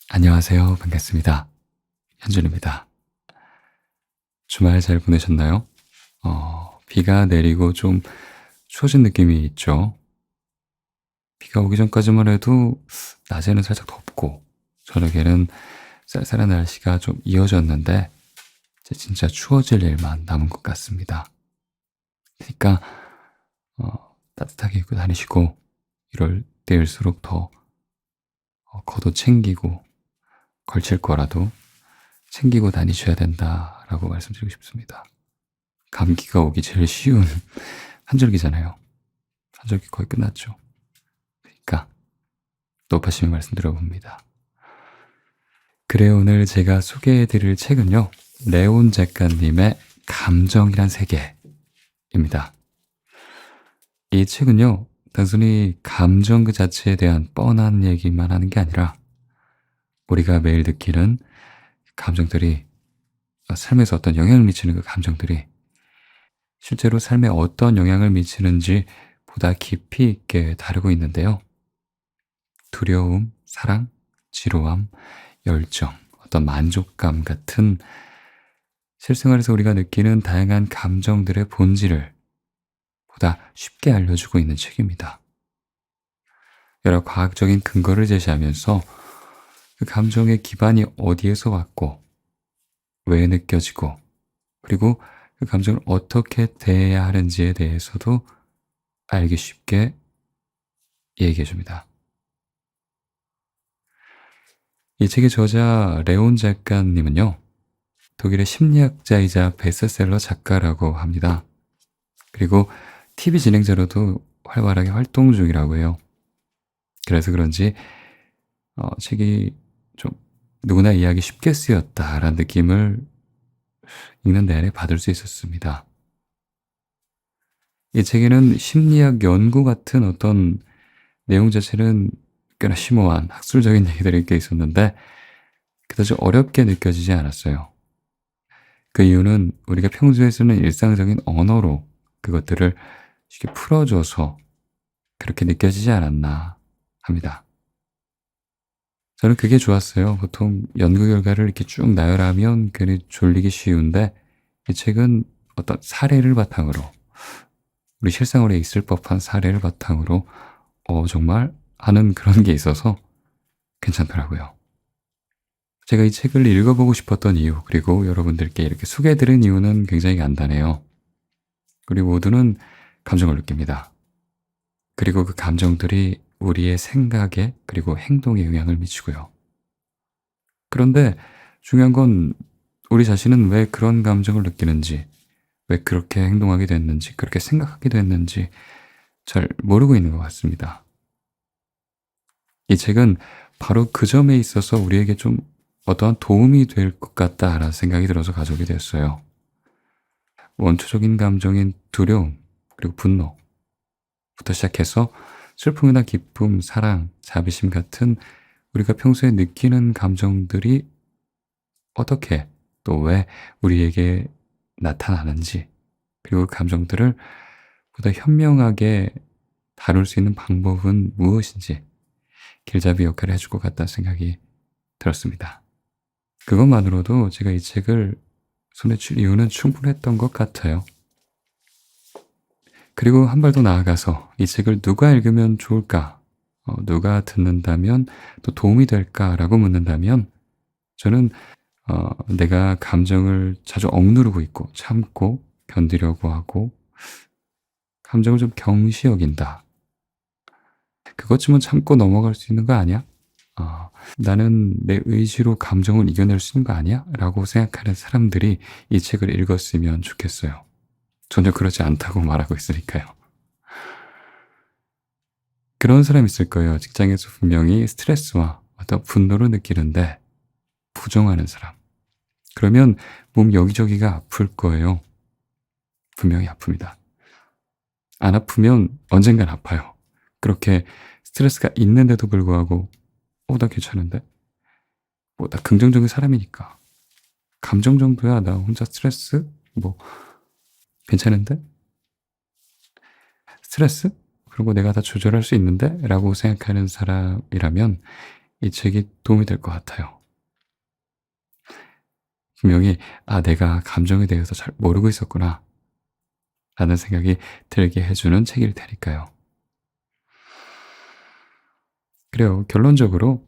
안녕하세요. 반갑습니다. 현준입니다. 주말 잘 보내셨나요? 비가 내리고 좀 추워진 느낌이 있죠. 비가 오기 전까지만 해도 낮에는 살짝 덥고 저녁에는 쌀쌀한 날씨가 좀 이어졌는데 이제 진짜 추워질 일만 남은 것 같습니다. 그러니까 따뜻하게 입고 다니시고 이럴 때일수록 더 겉옷 챙기고 걸칠 거라도 챙기고 다니셔야 된다라고 말씀드리고 싶습니다. 감기가 오기 제일 쉬운 한절기잖아요. 한절기 거의 끝났죠. 그러니까 높아심을 말씀드려봅니다. 그래요, 오늘 제가 소개해드릴 책은요, 레온 작가님의 감정이란 세계입니다. 이 책은요, 단순히 감정 그 자체에 대한 뻔한 얘기만 하는 게 아니라 우리가 매일 느끼는 감정들이, 삶에서 어떤 영향을 미치는 그 감정들이 실제로 삶에 어떤 영향을 미치는지 보다 깊이 있게 다루고 있는데요. 두려움, 사랑, 지루함, 열정, 어떤 만족감 같은 실생활에서 우리가 느끼는 다양한 감정들의 본질을 보다 쉽게 알려주고 있는 책입니다. 여러 과학적인 근거를 제시하면서 그 감정의 기반이 어디에서 왔고, 왜 느껴지고, 그리고 그 감정을 어떻게 대해야 하는지에 대해서도 알기 쉽게 얘기해 줍니다. 이 책의 저자 레온 작가님은요, 독일의 심리학자이자 베스트셀러 작가라고 합니다. 그리고 TV 진행자로도 활발하게 활동 중이라고 해요. 그래서 그런지 책이 좀 누구나 이해하기 쉽게 쓰였다라는 느낌을 읽는 내내 받을 수 있었습니다. 이 책에는 심리학 연구 같은 어떤 내용 자체는 꽤나 심오한 학술적인 얘기들이 꽤 있었는데 그다지 어렵게 느껴지지 않았어요. 그 이유는 우리가 평소에 쓰는 일상적인 언어로 그것들을 쉽게 풀어줘서 그렇게 느껴지지 않았나 합니다. 저는 그게 좋았어요. 보통 연구 결과를 이렇게 쭉 나열하면 괜히 졸리기 쉬운데 이 책은 어떤 사례를 바탕으로 우리 실생활에 있을 법한 사례를 바탕으로 정말 하는 그런 게 있어서 괜찮더라고요. 제가 이 책을 읽어보고 싶었던 이유, 그리고 여러분들께 이렇게 소개해드린 이유는 굉장히 간단해요. 우리 모두는 감정을 느낍니다. 그리고 그 감정들이 우리의 생각에 그리고 행동에 영향을 미치고요. 그런데 중요한 건 우리 자신은 왜 그런 감정을 느끼는지, 왜 그렇게 행동하게 됐는지, 그렇게 생각하게 됐는지 잘 모르고 있는 것 같습니다. 이 책은 바로 그 점에 있어서 우리에게 좀 어떠한 도움이 될 것 같다라는 생각이 들어서 가져오게 되었어요. 원초적인 감정인 두려움, 그리고 분노부터 시작해서 슬픔이나 기쁨, 사랑, 자비심 같은 우리가 평소에 느끼는 감정들이 어떻게 또 왜 우리에게 나타나는지, 그리고 그 감정들을 보다 현명하게 다룰 수 있는 방법은 무엇인지 길잡이 역할을 해줄 것 같다는 생각이 들었습니다. 그것만으로도 제가 이 책을 손에 쥘 이유는 충분했던 것 같아요. 그리고 한 발 더 나아가서 이 책을 누가 읽으면 좋을까? 누가 듣는다면 또 도움이 될까라고 묻는다면 저는 내가 감정을 자주 억누르고 있고 참고 견디려고 하고 감정을 좀 경시 여긴다. 그것쯤은 참고 넘어갈 수 있는 거 아니야? 나는 내 의지로 감정을 이겨낼 수 있는 거 아니야? 라고 생각하는 사람들이 이 책을 읽었으면 좋겠어요. 전혀 그렇지 않다고 말하고 있으니까요. 그런 사람 있을 거예요. 직장에서 분명히 스트레스와 어떤 분노를 느끼는데 부정하는 사람. 그러면 몸 여기저기가 아플 거예요. 분명히 아픕니다. 안 아프면 언젠간 아파요. 그렇게 스트레스가 있는데도 불구하고 나 괜찮은데? 나 긍정적인 사람이니까. 감정 정도야. 나 혼자 스트레스? 괜찮은데? 스트레스? 그리고 내가 다 조절할 수 있는데? 라고 생각하는 사람이라면 이 책이 도움이 될 것 같아요. 분명히 '아 내가 감정에 대해서 잘 모르고 있었구나.' 라는 생각이 들게 해 주는 책일 테니까요. 그래요. 결론적으로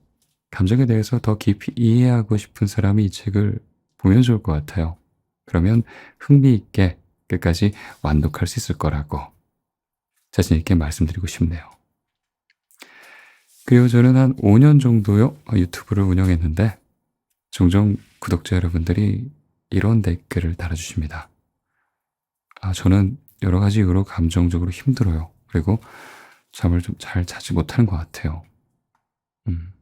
감정에 대해서 더 깊이 이해하고 싶은 사람이 이 책을 보면 좋을 것 같아요. 그러면 흥미 있게 끝까지 완독할 수 있을 거라고 자신 있게 말씀드리고 싶네요. 그리고 저는 한 5년 정도요 유튜브를 운영했는데 종종 구독자 여러분들이 이런 댓글을 달아주십니다. "아 저는 여러 가지 이유로 감정적으로 힘들어요. 그리고 잠을 좀 잘 자지 못하는 것 같아요. 음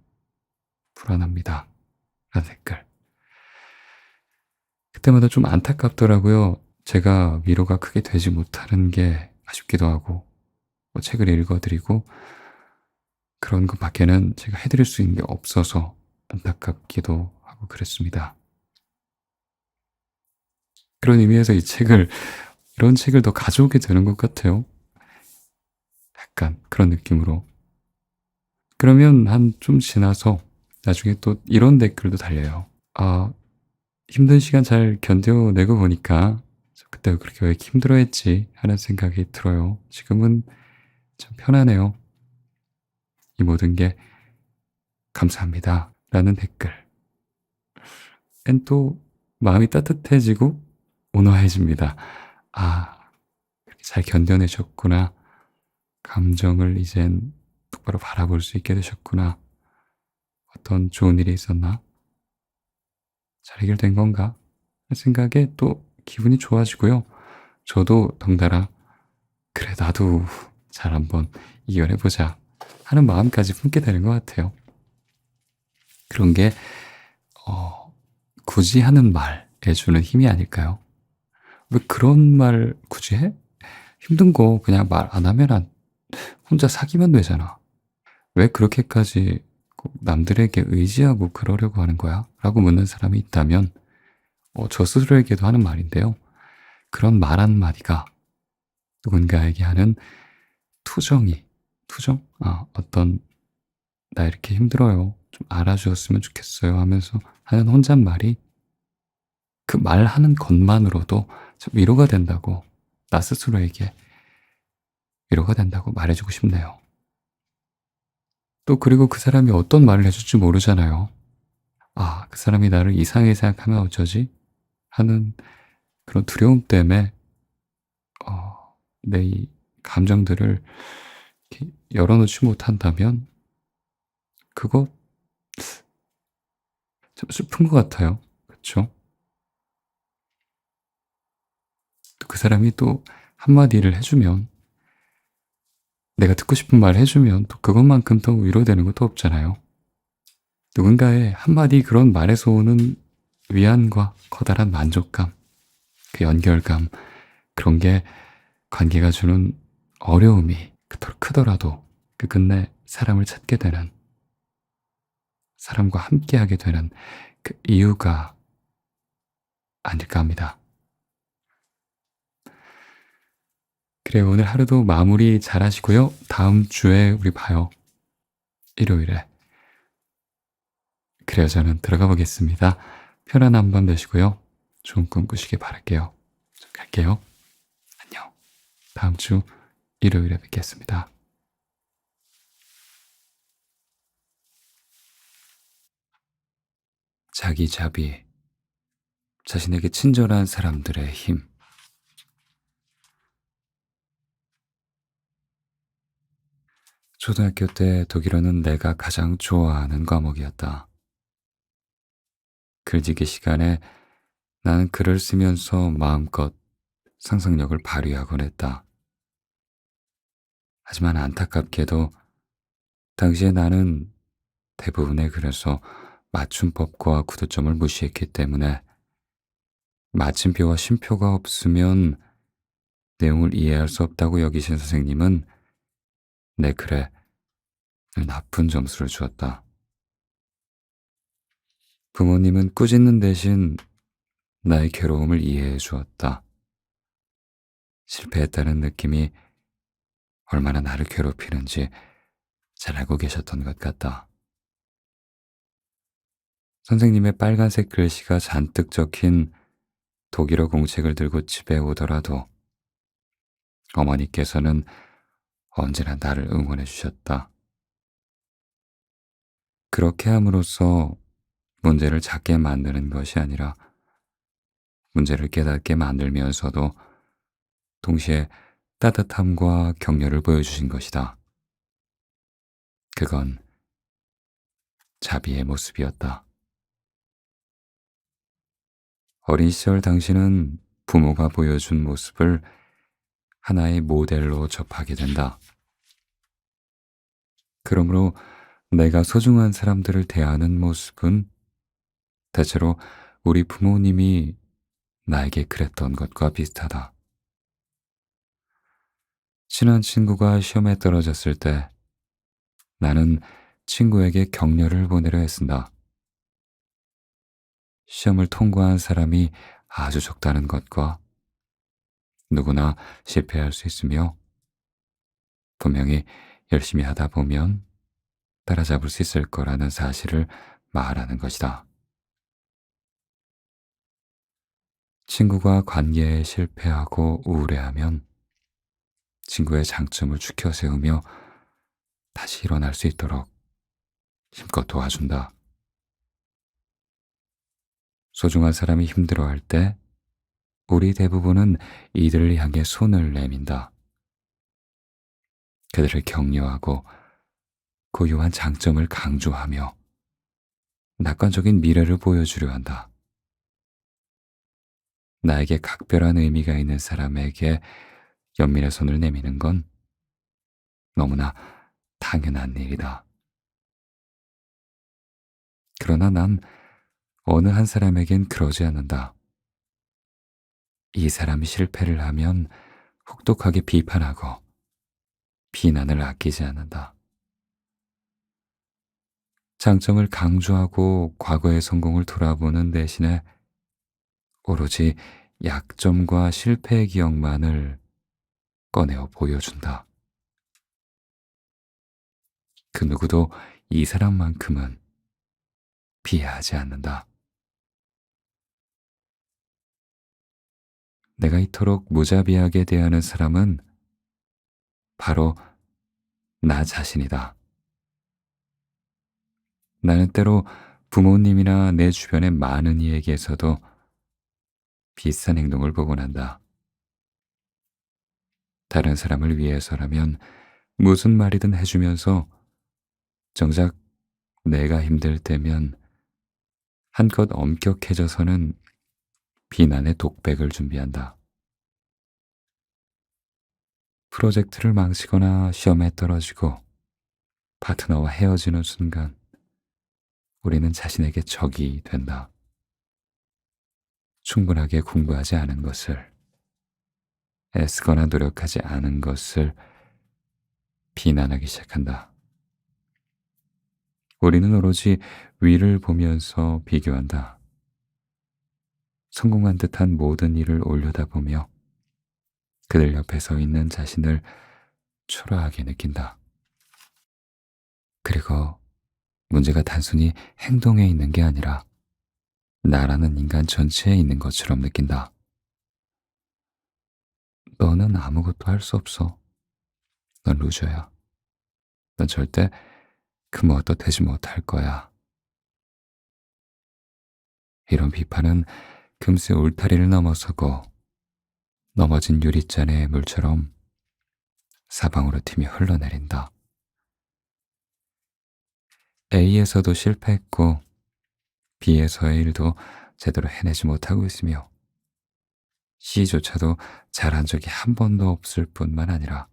불안합니다." 라는 댓글. 그때마다 좀 안타깝더라고요. 제가 위로가 크게 되지 못하는 게 아쉽기도 하고 뭐 책을 읽어 드리고 그런 것밖에는 제가 해 드릴 수 있는 게 없어서 안타깝기도 하고 그랬습니다. 그런 의미에서 이 책을 이런 책을 더 가져오게 되는 것 같아요. 약간 그런 느낌으로. 그러면 한 좀 지나서 나중에 또 이런 댓글도 달려요. "아 힘든 시간 잘 견뎌내고 보니까 저 그때 왜 그렇게 왜 이렇게 힘들어했지?" 하는 생각이 들어요. 지금은 참 편하네요. 이 모든 게 감사합니다. 라는 댓글. 엔 또 마음이 따뜻해지고 온화해집니다. '아 그렇게 잘 견뎌내셨구나. 감정을 이젠 똑바로 바라볼 수 있게 되셨구나. 어떤 좋은 일이 있었나? 잘 해결된 건가?' 하는 생각에 또 기분이 좋아지고요. 저도 덩달아 '그래 나도 잘 한번 이겨내 보자.' 하는 마음까지 품게 되는 것 같아요. 그런 게 어 굳이 하는 말에 주는 힘이 아닐까요? '왜 그런 말 굳이 해? 힘든 거 그냥 말 안 하면 안 혼자 사귀면 되잖아. 왜 그렇게까지 꼭 남들에게 의지하고 그러려고 하는 거야?' 라고 묻는 사람이 있다면 저 스스로에게도 하는 말인데요. 그런 말 한마디가 누군가에게 하는 투정이 투정? 어떤 "나 이렇게 힘들어요. 좀 알아주었으면 좋겠어요." 하면서 하는 혼잣말이 그 말하는 것만으로도 참 위로가 된다고 나 스스로에게 위로가 된다고 말해 주고 싶네요. 또 그리고 그 사람이 어떤 말을 해 줄지 모르잖아요. '아 그 사람이 나를 이상하게 생각하면 어쩌지?' 하는 그런 두려움 때문에 내 이 감정들을 이렇게 열어 놓지 못한다면 그거 참 슬픈 것 같아요. 그쵸? 또 그 사람이 또 한마디를 해 주면 내가 듣고 싶은 말을 해 주면 또 그것만큼 더 위로되는 것도 없잖아요. 누군가의 한마디 그런 말에서 오는 위안과 커다란 만족감, 그 연결감, 그런 게 관계가 주는 어려움이 그토록 크더라도 끝내 사람을 찾게 되는, 사람과 함께하게 되는 그 이유가 아닐까 합니다. 그래요. 오늘 하루도 마무리 잘 하시고요. 다음 주에 우리 봐요. 일요일에. 그래요. 저는 들어가 보겠습니다. 편안한 밤 되시고요. 좋은 꿈 꾸시길 바랄게요. 저 갈게요. 안녕. 다음 주 일요일에 뵙겠습니다. 자기자비, 자신에게 친절한 사람들의 힘. 초등학교 때 독일어는 내가 가장 좋아하는 과목이었다. 글짓기 시간에 나는 글을 쓰면서 마음껏 상상력을 발휘하곤 했다. 하지만 안타깝게도 당시에 나는 대부분의 글에서 맞춤법과 구도점을 무시했기 때문에 마침표와 쉼표가 없으면 내용을 이해할 수 없다고 여기신 선생님은 내 글에 나쁜 점수를 주었다. 부모님은 꾸짖는 대신 나의 괴로움을 이해해 주었다. 실패했다는 느낌이 얼마나 나를 괴롭히는지 잘 알고 계셨던 것 같다. 선생님의 빨간색 글씨가 잔뜩 적힌 독일어 공책을 들고 집에 오더라도 어머니께서는 언제나 나를 응원해 주셨다. 그렇게 함으로써 문제를 작게 만드는 것이 아니라 문제를 깨닫게 만들면서도 동시에 따뜻함과 격려를 보여주신 것이다. 그건 자비의 모습이었다. 어린 시절 당신은 부모가 보여준 모습을 하나의 모델로 접하게 된다. 그러므로 내가 소중한 사람들을 대하는 모습은 대체로 우리 부모님이 나에게 그랬던 것과 비슷하다. 친한 친구가 시험에 떨어졌을 때 나는 친구에게 격려를 보내려 했습니다. 시험을 통과한 사람이 아주 적다는 것과 누구나 실패할 수 있으며 분명히 열심히 하다 보면 따라잡을 수 있을 거라는 사실을 말하는 것이다. 친구가 관계에 실패하고 우울해하면 친구의 장점을 추켜 세우며 다시 일어날 수 있도록 힘껏 도와준다. 소중한 사람이 힘들어할 때 우리 대부분은 이들을 향해 손을 내민다. 그들을 격려하고 고유한 장점을 강조하며 낙관적인 미래를 보여주려 한다. 나에게 각별한 의미가 있는 사람에게 연민의 손을 내미는 건 너무나 당연한 일이다. 그러나 난 어느 한 사람에겐 그러지 않는다. 이 사람이 실패를 하면 혹독하게 비판하고 비난을 아끼지 않는다. 장점을 강조하고 과거의 성공을 돌아보는 대신에 오로지 약점과 실패의 기억만을 꺼내어 보여준다. 그 누구도 이 사람만큼은 비하하지 않는다. 내가 이토록 무자비하게 대하는 사람은 바로 나 자신이다. 나는 때로 부모님이나 내 주변의 많은 이에게서도 비슷한 행동을 보곤 한다. 다른 사람을 위해서라면 무슨 말이든 해주면서 정작 내가 힘들 때면 한껏 엄격해져서는 비난의 독백을 준비한다. 프로젝트를 망치거나 시험에 떨어지고 파트너와 헤어지는 순간 우리는 자신에게 적이 된다. 충분하게 공부하지 않은 것을, 애쓰거나 노력하지 않은 것을 비난하기 시작한다. 우리는 오로지 위를 보면서 비교한다. 성공한 듯한 모든 일을 올려다보며 그들 옆에 서 있는 자신을 초라하게 느낀다. 그리고 문제가 단순히 행동에 있는 게 아니라 나라는 인간 전체에 있는 것처럼 느낀다. 너는 아무것도 할 수 없어. 넌 루저야. 넌 절대 그 무엇도 되지 못할 거야. 이런 비판은 금세 울타리를 넘어서고 넘어진 유리잔의 물처럼 사방으로 튀며 흘러내린다. A에서도 실패했고 B에서의 일도 제대로 해내지 못하고 있으며 C조차도 잘한 적이 한 번도 없을 뿐만 아니라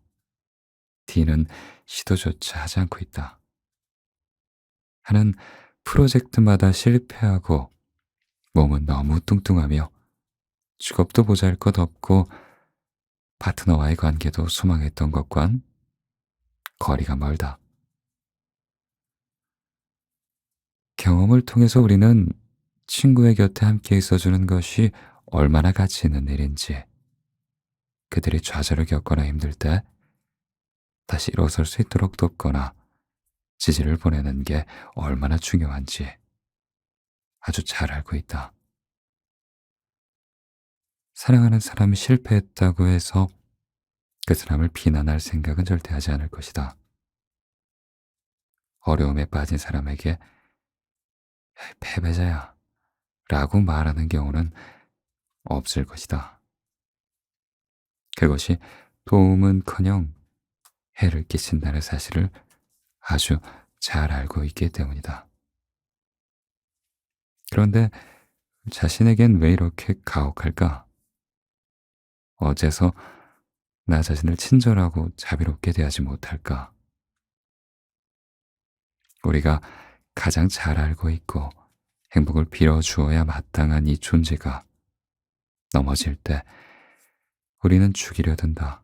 D는 시도조차 하지 않고 있다. 하는 프로젝트마다 실패하고 몸은 너무 뚱뚱하며 직업도 보잘것없고 파트너와의 관계도 소망했던 것과는 거리가 멀다. 경험을 통해서 우리는 친구의 곁에 함께 있어주는 것이 얼마나 가치 있는 일인지, 그들이 좌절을 겪거나 힘들 때 다시 일어설 수 있도록 돕거나 지지를 보내는 게 얼마나 중요한지 아주 잘 알고 있다. 사랑하는 사람이 실패했다고 해서 그 사람을 비난할 생각은 절대 하지 않을 것이다. 어려움에 빠진 사람에게 패배자야 라고 말하는 경우는 없을 것이다. 그것이 도움은커녕 해를 끼친다는 사실을 아주 잘 알고 있기 때문이다. 그런데 자신에겐 왜 이렇게 가혹할까? 어째서 나 자신을 친절하고 자비롭게 대하지 못할까? 우리가 가장 잘 알고 있고 행복을 빌어주어야 마땅한 이 존재가 넘어질 때 우리는 죽이려 든다.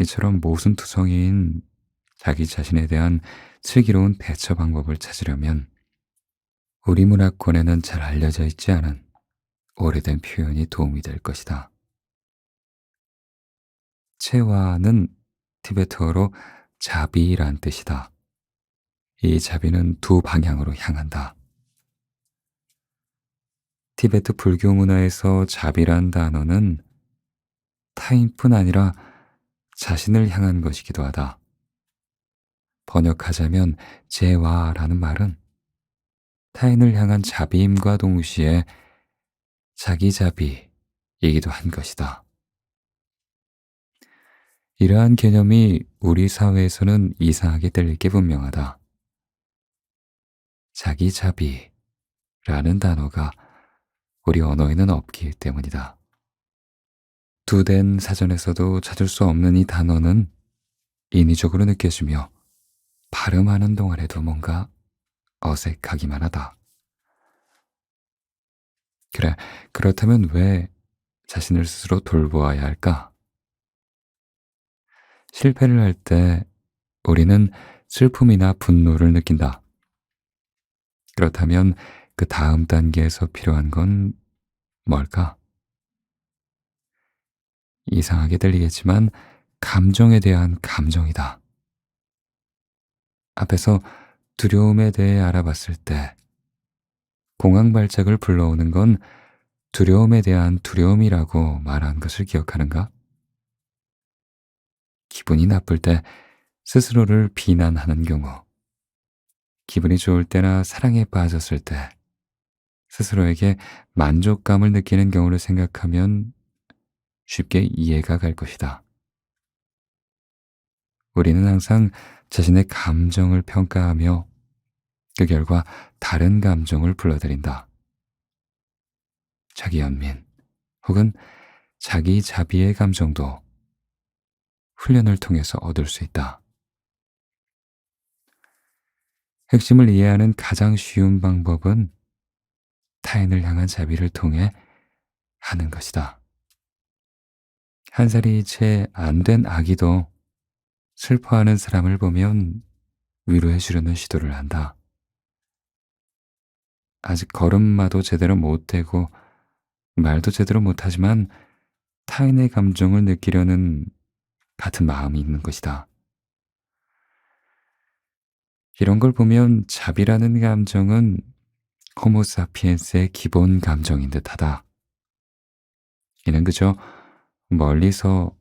이처럼 모순투성이인 자기 자신에 대한 슬기로운 대처 방법을 찾으려면 우리 문화권에는 잘 알려져 있지 않은 오래된 표현이 도움이 될 것이다. 체와는 티베트어로 자비란 뜻이다. 이 자비는 두 방향으로 향한다. 티베트 불교 문화에서 자비란 단어는 타인뿐 아니라 자신을 향한 것이기도 하다. 번역하자면 제와라는 말은 타인을 향한 자비임과 동시에 자기 자비이기도 한 것이다. 이러한 개념이 우리 사회에서는 이상하게 들릴 게 분명하다. 자기 자비라는 단어가 우리 언어에는 없기 때문이다. 두된 사전에서도 찾을 수 없는 이 단어는 인위적으로 느껴지며 발음하는 동안에도 뭔가 어색하기만 하다. 그래, 그렇다면 왜 자신을 스스로 돌보아야 할까? 실패를 할 때 우리는 슬픔이나 분노를 느낀다. 그렇다면 그 다음 단계에서 필요한 건 뭘까? 이상하게 들리겠지만 감정에 대한 감정이다. 앞에서 두려움에 대해 알아봤을 때 공황 발작을 불러오는 건 두려움에 대한 두려움이라고 말한 것을 기억하는가? 기분이 나쁠 때 스스로를 비난하는 경우, 기분이 좋을 때나 사랑에 빠졌을 때 스스로에게 만족감을 느끼는 경우를 생각하면 쉽게 이해가 갈 것이다. 우리는 항상 자신의 감정을 평가하며 그 결과 다른 감정을 불러들인다. 자기 연민 혹은 자기 자비의 감정도 훈련을 통해서 얻을 수 있다. 핵심을 이해하는 가장 쉬운 방법은 타인을 향한 자비를 통해 하는 것이다. 한 살이 채 안 된 아기도 슬퍼하는 사람을 보면 위로해 주려는 시도를 한다. 아직 걸음마도 제대로 못 대고 말도 제대로 못하지만 타인의 감정을 느끼려는 같은 마음이 있는 것이다. 이런 걸 보면 자비라는 감정은 호모사피엔스의 기본 감정인 듯하다. 이는 그저 멀리서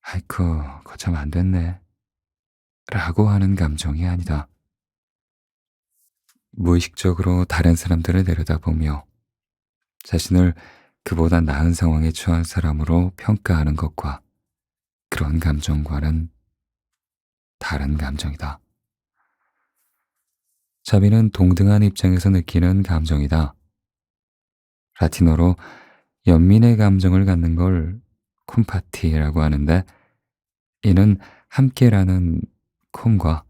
아이쿠 거참 안 됐네 라고 하는 감정이 아니다. 무의식적으로 다른 사람들을 내려다보며 자신을 그보다 나은 상황에 처한 사람으로 평가하는 것과 그런 감정과는 다른 감정이다. 자비는 동등한 입장에서 느끼는 감정이다. 라틴어로 연민의 감정을 갖는 걸 콤파티라고 하는데 이는 함께라는 콤과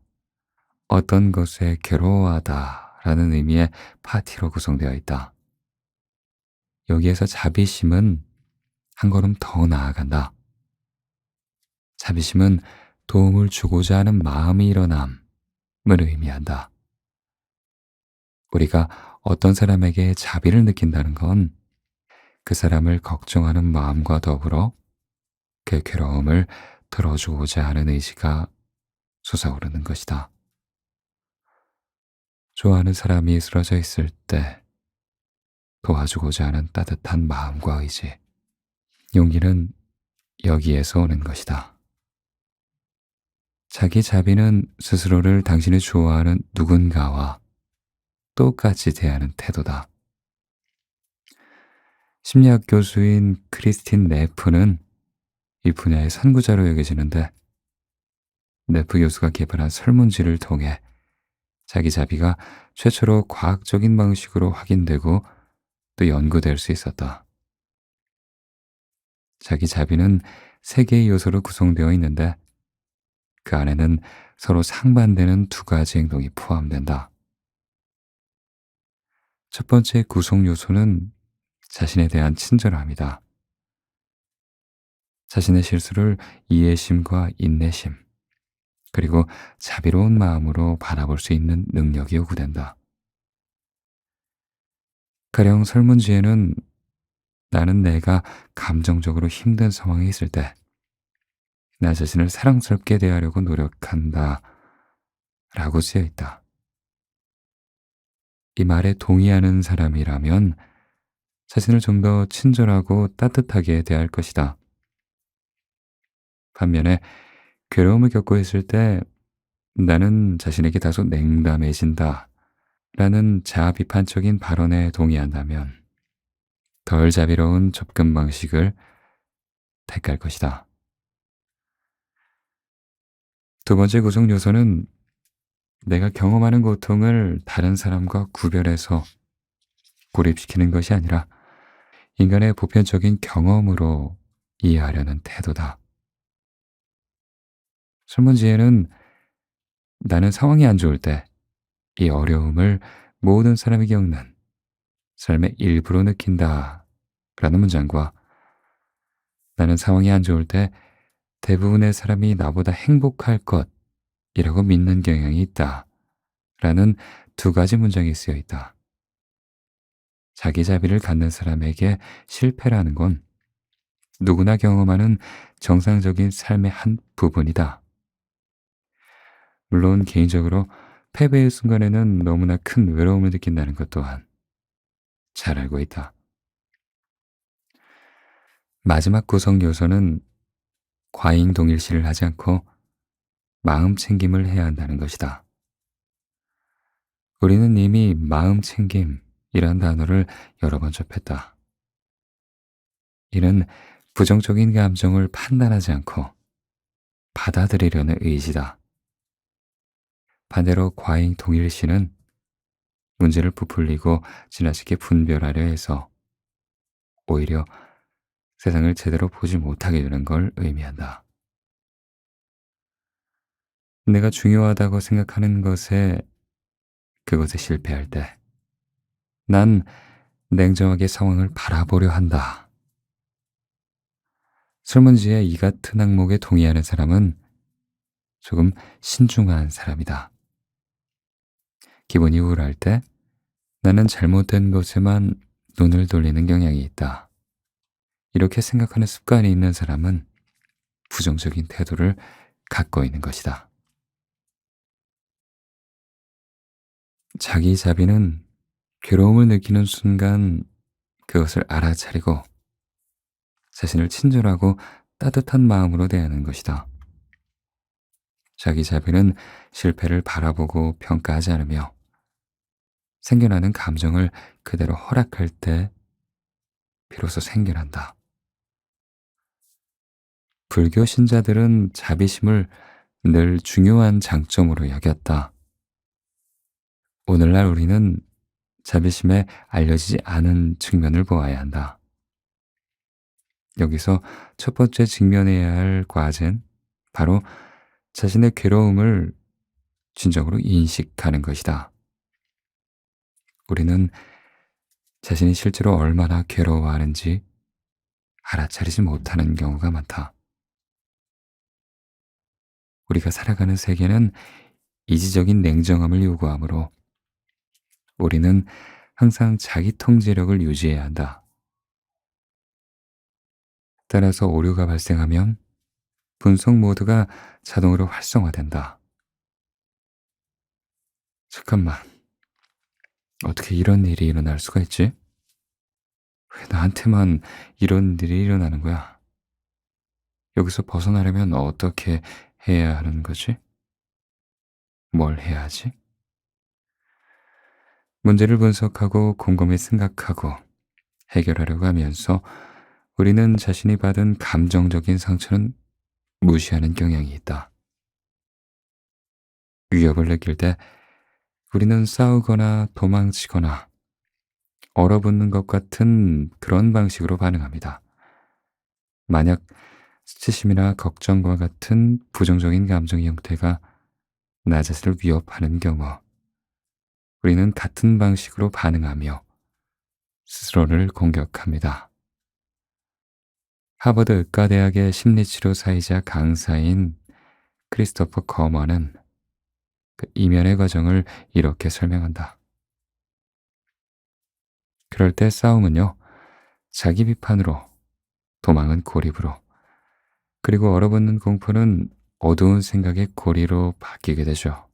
어떤 것에 괴로워하다라는 의미의 파티로 구성되어 있다. 여기에서 자비심은 한 걸음 더 나아간다. 자비심은 도움을 주고자 하는 마음이 일어남을 의미한다. 우리가 어떤 사람에게 자비를 느낀다는 건 그 사람을 걱정하는 마음과 더불어 그 괴로움을 덜어주고자 하는 의지가 솟아오르는 것이다. 좋아하는 사람이 쓰러져 있을 때 도와주고자 하는 따뜻한 마음과 의지, 용기는 여기에서 오는 것이다. 자기 자비는 스스로를 당신이 좋아하는 누군가와 똑같이 대하는 태도다. 심리학 교수인 크리스틴 네프는 이 분야의 선구자로 여겨지는데, 네프 교수가 개발한 설문지를 통해 자기 자비가 최초로 과학적인 방식으로 확인되고 또 연구될 수 있었다. 자기 자비는 세 개의 요소로 구성되어 있는데, 그 안에는 서로 상반되는 두 가지 행동이 포함된다. 첫 번째 구성 요소는 자신에 대한 친절함이다. 자신의 실수를 이해심과 인내심, 그리고 자비로운 마음으로 바라볼 수 있는 능력이 요구된다. 가령 설문지에는 나는 내가 감정적으로 힘든 상황에 있을 때 나 자신을 사랑스럽게 대하려고 노력한다 라고 쓰여 있다. 이 말에 동의하는 사람이라면 자신을 좀 더 친절하고 따뜻하게 대할 것이다. 반면에 괴로움을 겪고 있을 때 나는 자신에게 다소 냉담해진다 라는 자아 비판적인 발언에 동의한다면 덜 자비로운 접근 방식을 택할 것이다. 두 번째 구성 요소는 내가 경험하는 고통을 다른 사람과 구별해서 고립시키는 것이 아니라 인간의 보편적인 경험으로 이해하려는 태도다. 설문지에는 나는 상황이 안 좋을 때 이 어려움을 모든 사람이 겪는 삶의 일부로 느낀다 라는 문장과 나는 상황이 안 좋을 때 대부분의 사람이 나보다 행복할 것이라고 믿는 경향이 있다 라는 두 가지 문장이 쓰여 있다. 자기 자비를 갖는 사람에게 실패라는 건 누구나 경험하는 정상적인 삶의 한 부분이다. 물론 개인적으로 패배의 순간에는 너무나 큰 외로움을 느낀다는 것 또한 잘 알고 있다. 마지막 구성 요소는 과잉 동일시를 하지 않고 마음 챙김을 해야 한다는 것이다. 우리는 이미 마음 챙김이란 단어를 여러 번 접했다. 이는 부정적인 감정을 판단하지 않고 받아들이려는 의지다. 반대로 과잉 동일시는 문제를 부풀리고 지나치게 분별하려 해서 오히려 세상을 제대로 보지 못하게 되는 걸 의미한다. 내가 중요하다고 생각하는 것에 그것에 실패할 때 난 냉정하게 상황을 바라보려 한다. 설문지의 이 같은 항목에 동의하는 사람은 조금 신중한 사람이다. 기분이 우울할 때 나는 잘못된 것에만 눈을 돌리는 경향이 있다. 이렇게 생각하는 습관이 있는 사람은 부정적인 태도를 갖고 있는 것이다. 자기 자비는 괴로움을 느끼는 순간 그것을 알아차리고 자신을 친절하고 따뜻한 마음으로 대하는 것이다. 자기 자비는 실패를 바라보고 평가하지 않으며 생겨나는 감정을 그대로 허락할 때 비로소 생겨난다. 불교 신자들은 자비심을 늘 중요한 장점으로 여겼다. 오늘날 우리는 자비심에 알려지지 않은 측면을 보아야 한다. 여기서 첫 번째 직면해야 할 과제는 바로 자신의 괴로움을 진정으로 인식하는 것이다. 우리는 자신이 실제로 얼마나 괴로워하는지 알아차리지 못하는 경우가 많다. 우리가 살아가는 세계는 이지적인 냉정함을 요구하므로 우리는 항상 자기 통제력을 유지해야 한다. 따라서 오류가 발생하면 분석 모드가 자동으로 활성화된다. 잠깐만, 어떻게 이런 일이 일어날 수가 있지? 왜 나한테만 이런 일이 일어나는 거야? 여기서 벗어나려면 어떻게 해야 하는 거지? 뭘 해야 하지? 문제를 분석하고 곰곰이 생각하고 해결하려고 하면서 우리는 자신이 받은 감정적인 상처는 무시하는 경향이 있다. 위협을 느낄 때 우리는 싸우거나 도망치거나 얼어붙는 것 같은 그런 방식으로 반응합니다. 만약 수치심이나 걱정과 같은 부정적인 감정의 형태가 나 자신을 위협하는 경우, 우리는 같은 방식으로 반응하며 스스로를 공격합니다. 하버드 의과대학의 심리치료사이자 강사인 크리스토퍼 거먼은 그 이면의 과정을 이렇게 설명한다. 그럴 때 싸움은요, 자기 비판으로, 도망은 고립으로, 그리고 얼어붙는 공포는 어두운 생각의 고리로 바뀌게 되죠.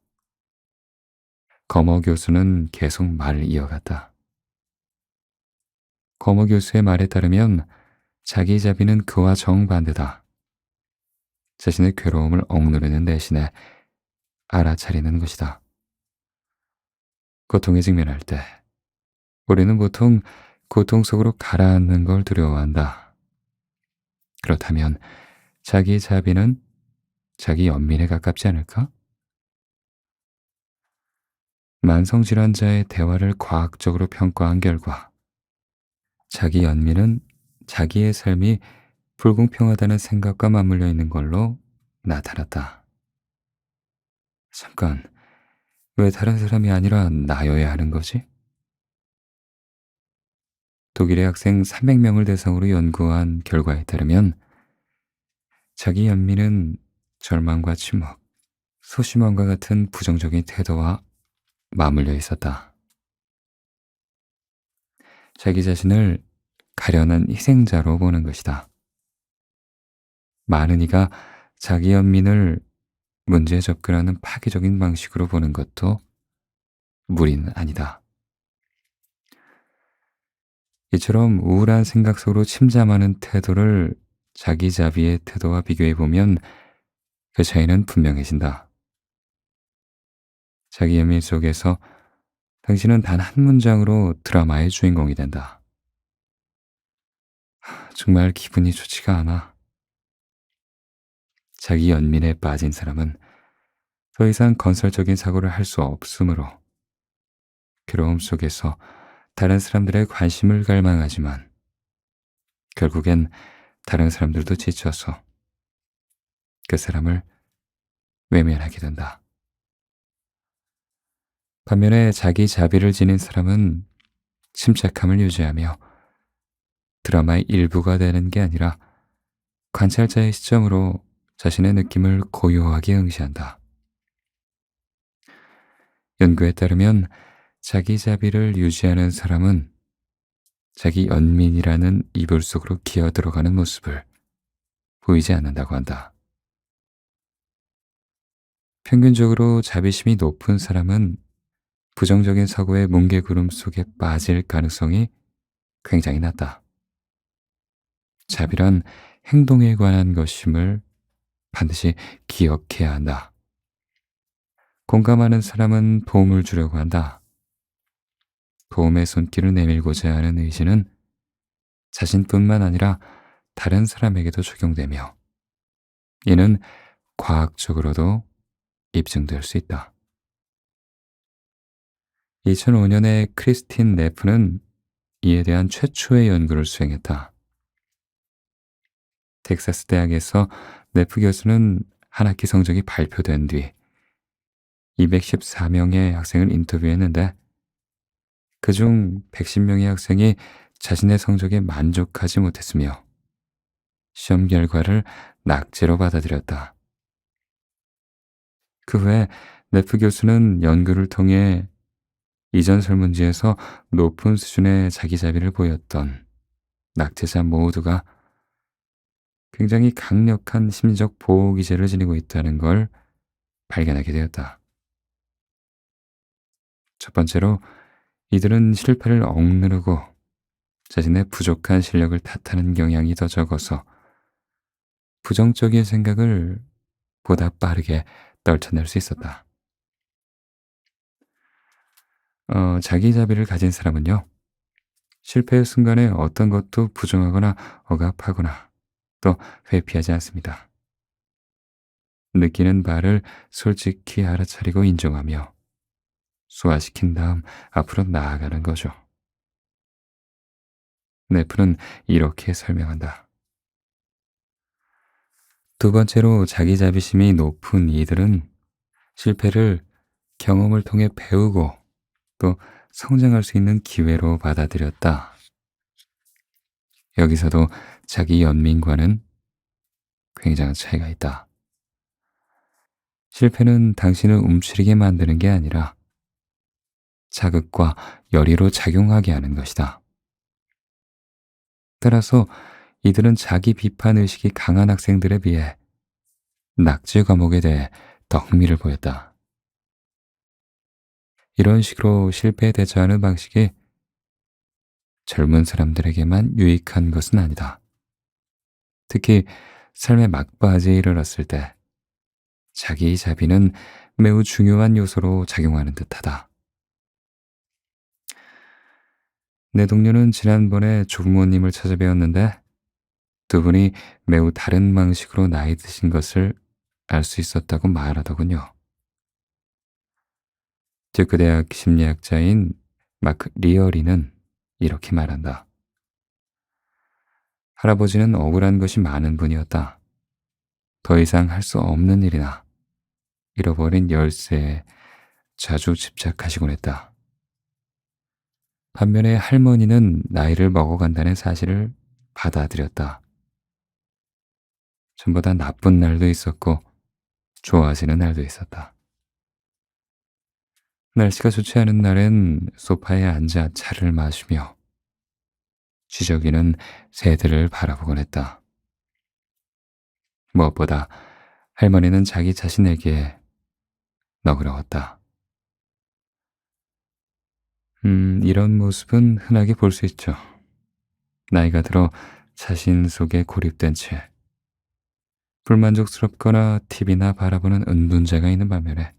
거머 교수는 계속 말을 이어갔다. 거머 교수의 말에 따르면 자기 자비는 그와 정반대다. 자신의 괴로움을 억누르는 대신에 알아차리는 것이다. 고통에 직면할 때 우리는 보통 고통 속으로 가라앉는 걸 두려워한다. 그렇다면 자기 자비는 자기 연민에 가깝지 않을까? 만성질환자의 대화를 과학적으로 평가한 결과 자기 연민은 자기의 삶이 불공평하다는 생각과 맞물려 있는 걸로 나타났다. 잠깐, 왜 다른 사람이 아니라 나여야 하는 거지? 독일의 학생 300명을 대상으로 연구한 결과에 따르면 자기 연민은 절망과 침묵, 소심함과 같은 부정적인 태도와 맞물려 있었다. 자기 자신을 가련한 희생자로 보는 것이다. 많은 이가 자기 연민을 문제에 접근하는 파괴적인 방식으로 보는 것도 무리는 아니다. 이처럼 우울한 생각 속으로 침잠하는 태도를 자기 자비의 태도와 비교해 보면 그 차이는 분명해진다. 자기 연민 속에서 당신은 단 한 문장으로 드라마의 주인공이 된다. 정말 기분이 좋지가 않아. 자기 연민에 빠진 사람은 더 이상 건설적인 사고를 할 수 없으므로 괴로움 속에서 다른 사람들의 관심을 갈망하지만 결국엔 다른 사람들도 지쳐서 그 사람을 외면하게 된다. 반면에 자기 자비를 지닌 사람은 침착함을 유지하며 드라마의 일부가 되는 게 아니라 관찰자의 시점으로 자신의 느낌을 고요하게 응시한다. 연구에 따르면 자기 자비를 유지하는 사람은 자기 연민이라는 이불 속으로 기어 들어가는 모습을 보이지 않는다고 한다. 평균적으로 자비심이 높은 사람은 부정적인 사고의 뭉게구름 속에 빠질 가능성이 굉장히 낮다. 자비란 행동에 관한 것임을 반드시 기억해야 한다. 공감하는 사람은 도움을 주려고 한다. 도움의 손길을 내밀고자 하는 의지는 자신뿐만 아니라 다른 사람에게도 적용되며 이는 과학적으로도 입증될 수 있다. 2005년에 크리스틴 네프는 이에 대한 최초의 연구를 수행했다. 텍사스 대학에서 네프 교수는 한 학기 성적이 발표된 뒤 214명의 학생을 인터뷰했는데 그중 110명의 학생이 자신의 성적에 만족하지 못했으며 시험 결과를 낙제로 받아들였다. 그 후에 네프 교수는 연구를 통해 이전 설문지에서 높은 수준의 자기 자비를 보였던 낙제자 모두가 굉장히 강력한 심리적 보호 기제를 지니고 있다는 걸 발견하게 되었다. 첫 번째로 이들은 실패를 억누르고 자신의 부족한 실력을 탓하는 경향이 더 적어서 부정적인 생각을 보다 빠르게 떨쳐낼 수 있었다. 자기 자비를 가진 사람은요, 실패의 순간에 어떤 것도 부정하거나 억압하거나 또 회피하지 않습니다. 느끼는 바를 솔직히 알아차리고 인정하며 소화시킨 다음 앞으로 나아가는 거죠. 네프는 이렇게 설명한다. 두 번째로 자기 자비심이 높은 이들은 실패를 경험을 통해 배우고 또 성장할 수 있는 기회로 받아들였다. 여기서도 자기 연민과는 굉장한 차이가 있다. 실패는 당신을 움츠리게 만드는 게 아니라 자극과 열의로 작용하게 하는 것이다. 따라서 이들은 자기 비판 의식이 강한 학생들에 비해 낙제 과목에 대해 더 흥미를 보였다. 이런 식으로 실패에 대처하는 방식이 젊은 사람들에게만 유익한 것은 아니다. 특히 삶의 막바지에 이르렀을 때 자기 자비는 매우 중요한 요소로 작용하는 듯하다. 내 동료는 지난번에 조부모님을 찾아뵈었는데 두 분이 매우 다른 방식으로 나이 드신 것을 알 수 있었다고 말하더군요. 듀크 대학 심리학자인 마크 리어리는 이렇게 말한다. 할아버지는 억울한 것이 많은 분이었다. 더 이상 할 수 없는 일이나 잃어버린 열쇠에 자주 집착하시곤 했다. 반면에 할머니는 나이를 먹어간다는 사실을 받아들였다. 전보다 나쁜 날도 있었고 좋아지는 날도 있었다. 날씨가 좋지 않은 날엔 소파에 앉아 차를 마시며 지저귀는 새들을 바라보곤 했다. 무엇보다 할머니는 자기 자신에게 너그러웠다. 이런 모습은 흔하게 볼 수 있죠. 나이가 들어 자신 속에 고립된 채 불만족스럽거나 TV나 바라보는 은둔자가 있는 반면에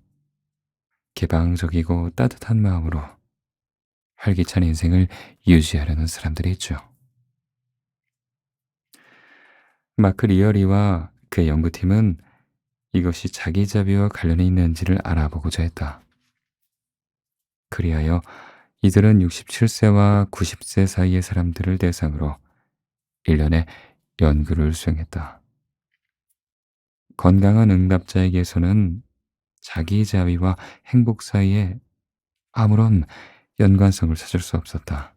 개방적이고 따뜻한 마음으로 활기찬 인생을 유지하려는 사람들이 있죠. 마크 리어리와 그의 연구팀은 이것이 자기자비와 관련이 있는지를 알아보고자 했다. 그리하여 이들은 67세와 90세 사이의 사람들을 대상으로 1년에 연구를 수행했다. 건강한 응답자에게서는 자기자비와 행복 사이에 아무런 연관성을 찾을 수 없었다.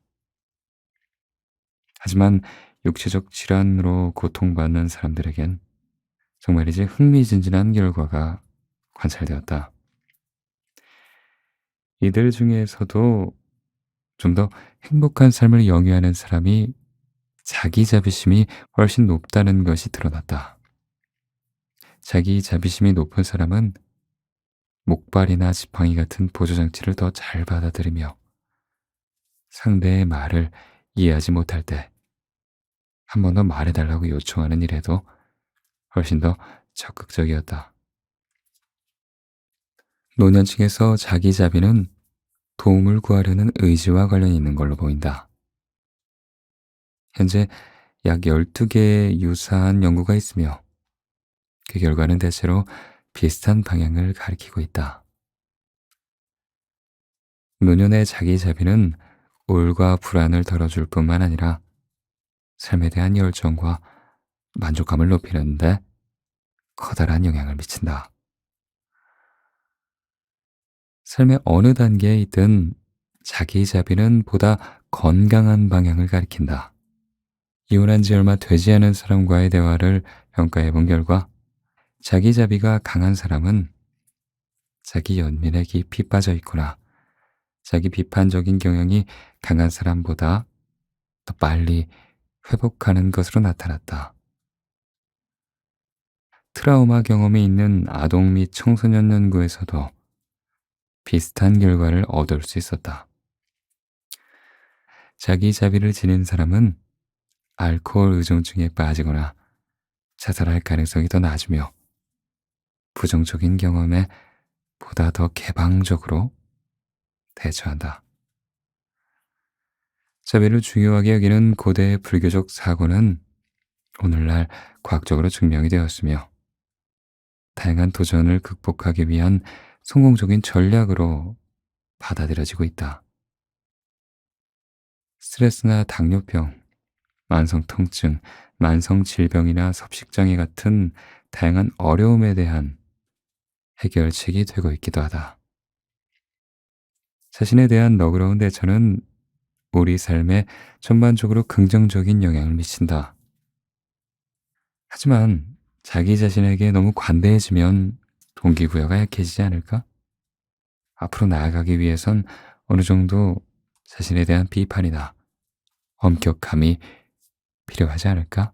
하지만 육체적 질환으로 고통받는 사람들에겐 정말이지 흥미진진한 결과가 관찰되었다. 이들 중에서도 좀 더 행복한 삶을 영위하는 사람이 자기 자비심이 훨씬 높다는 것이 드러났다. 자기 자비심이 높은 사람은 목발이나 지팡이 같은 보조장치를 더 잘 받아들이며 상대의 말을 이해하지 못할 때 한 번 더 말해달라고 요청하는 일에도 훨씬 더 적극적이었다. 노년층에서 자기 자비는 도움을 구하려는 의지와 관련이 있는 걸로 보인다. 현재 약 12개의 유사한 연구가 있으며 그 결과는 대체로 비슷한 방향을 가리키고 있다. 노년의 자기 자비는 우울과 불안을 덜어줄 뿐만 아니라 삶에 대한 열정과 만족감을 높이는데 커다란 영향을 미친다. 삶의 어느 단계에 있든 자기 자비는 보다 건강한 방향을 가리킨다. 이혼한 지 얼마 되지 않은 사람과의 대화를 평가해 본 결과 자기 자비가 강한 사람은 자기 연민에 깊이 빠져 있거나 자기 비판적인 경향이 강한 사람보다 더 빨리 회복하는 것으로 나타났다. 트라우마 경험이 있는 아동 및 청소년 연구에서도 비슷한 결과를 얻을 수 있었다. 자기 자비를 지닌 사람은 알코올 의존증에 빠지거나 자살할 가능성이 더 낮으며 부정적인 경험에 보다 더 개방적으로 대처한다. 자비를 중요하게 여기는 고대 불교적 사고는 오늘날 과학적으로 증명이 되었으며 다양한 도전을 극복하기 위한 성공적인 전략으로 받아들여지고 있다. 스트레스나 당뇨병, 만성 통증, 만성 질병이나 섭식장애 같은 다양한 어려움에 대한 해결책이 되고 있기도 하다. 자신에 대한 너그러운 대처는 우리 삶에 전반적으로 긍정적인 영향을 미친다. 하지만 자기 자신에게 너무 관대해지면 동기부여가 약해지지 않을까? 앞으로 나아가기 위해선 어느 정도 자신에 대한 비판이나 엄격함이 필요하지 않을까?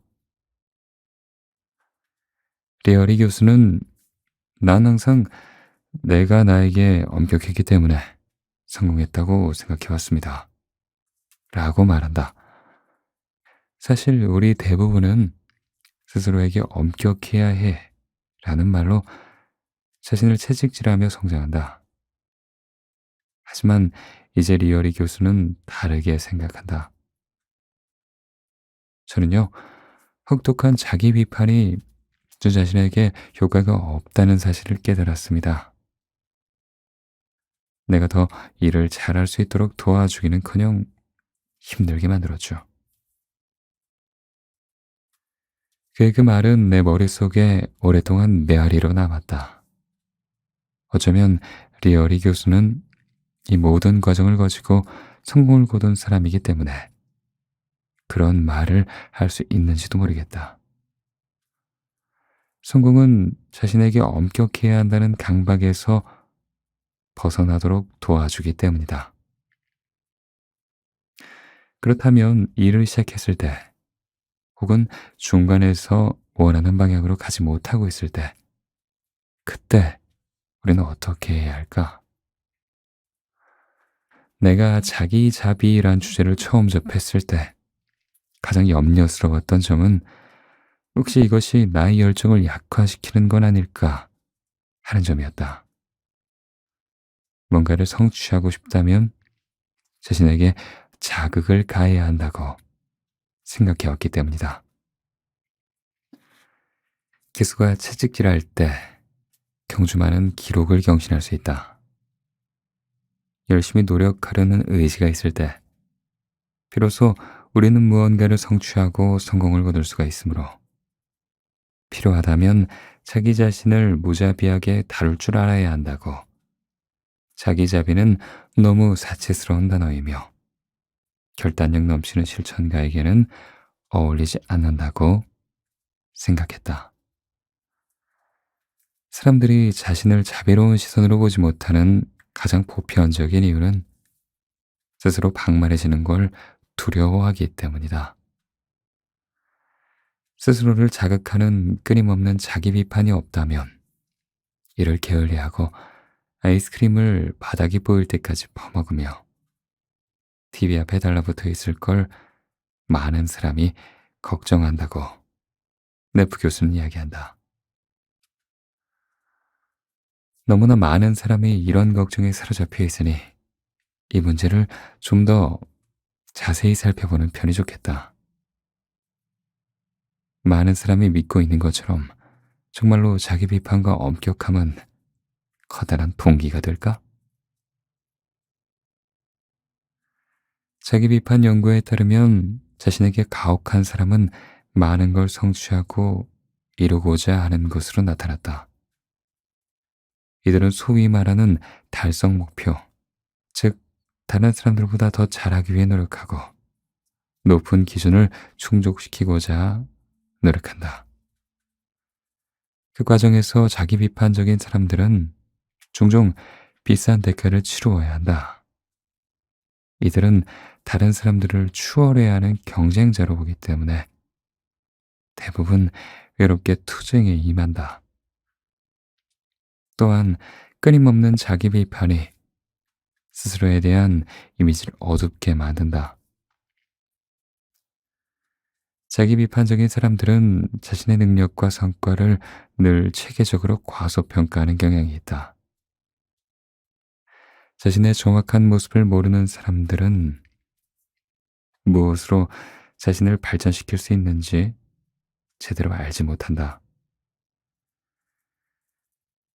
리어리 교수는 난 항상 내가 나에게 엄격했기 때문에 성공했다고 생각해왔습니다. 라고 말한다. 사실 우리 대부분은 스스로에게 엄격해야 해 라는 말로 자신을 채찍질하며 성장한다. 하지만 이제 리어리 교수는 다르게 생각한다. 저는요, 혹독한 자기 비판이 저 자신에게 효과가 없다는 사실을 깨달았습니다. 내가 더 일을 잘할 수 있도록 도와주기는커녕 힘들게 만들었죠. 그의 그 말은 내 머릿속에 오랫동안 메아리로 남았다. 어쩌면 리어리 교수는 이 모든 과정을 거치고 성공을 거둔 사람이기 때문에 그런 말을 할 수 있는지도 모르겠다. 성공은 자신에게 엄격해야 한다는 강박에서 벗어나도록 도와주기 때문이다. 그렇다면 일을 시작했을 때, 혹은 중간에서 원하는 방향으로 가지 못하고 있을 때, 그때 우리는 어떻게 해야 할까? 내가 자기 자비란 주제를 처음 접했을 때 가장 염려스러웠던 점은 혹시 이것이 나의 열정을 약화시키는 건 아닐까 하는 점이었다. 뭔가를 성취하고 싶다면 자신에게 자극을 가해야 한다고 생각해왔기 때문이다. 기수가 채찍질할 때 경주마는 기록을 경신할 수 있다. 열심히 노력하려는 의지가 있을 때 비로소 우리는 무언가를 성취하고 성공을 거둘 수가 있으므로 필요하다면 자기 자신을 무자비하게 다룰 줄 알아야 한다고. 자기 자비는 너무 사치스러운 단어이며 결단력 넘치는 실천가에게는 어울리지 않는다고 생각했다. 사람들이 자신을 자비로운 시선으로 보지 못하는 가장 보편적인 이유는 스스로 방만해지는 걸 두려워하기 때문이다. 스스로를 자극하는 끊임없는 자기 비판이 없다면 이를 게을리하고 아이스크림을 바닥이 보일 때까지 퍼먹으며 TV 앞에 달라붙어 있을 걸 많은 사람이 걱정한다고 네프 교수는 이야기한다. 너무나 많은 사람이 이런 걱정에 사로잡혀 있으니 이 문제를 좀 더 자세히 살펴보는 편이 좋겠다. 많은 사람이 믿고 있는 것처럼 정말로 자기 비판과 엄격함은 커다란 동기가 될까? 자기 비판 연구에 따르면 자신에게 가혹한 사람은 많은 걸 성취하고 이루고자 하는 것으로 나타났다. 이들은 소위 말하는 달성 목표, 즉 다른 사람들보다 더 잘하기 위해 노력하고 높은 기준을 충족시키고자 노력한다. 그 과정에서 자기 비판적인 사람들은 종종 비싼 대가를 치루어야 한다. 이들은 다른 사람들을 추월해야 하는 경쟁자로 보기 때문에 대부분 외롭게 투쟁에 임한다. 또한 끊임없는 자기 비판이 스스로에 대한 이미지를 어둡게 만든다. 자기 비판적인 사람들은 자신의 능력과 성과를 늘 체계적으로 과소평가하는 경향이 있다. 자신의 정확한 모습을 모르는 사람들은 무엇으로 자신을 발전시킬 수 있는지 제대로 알지 못한다.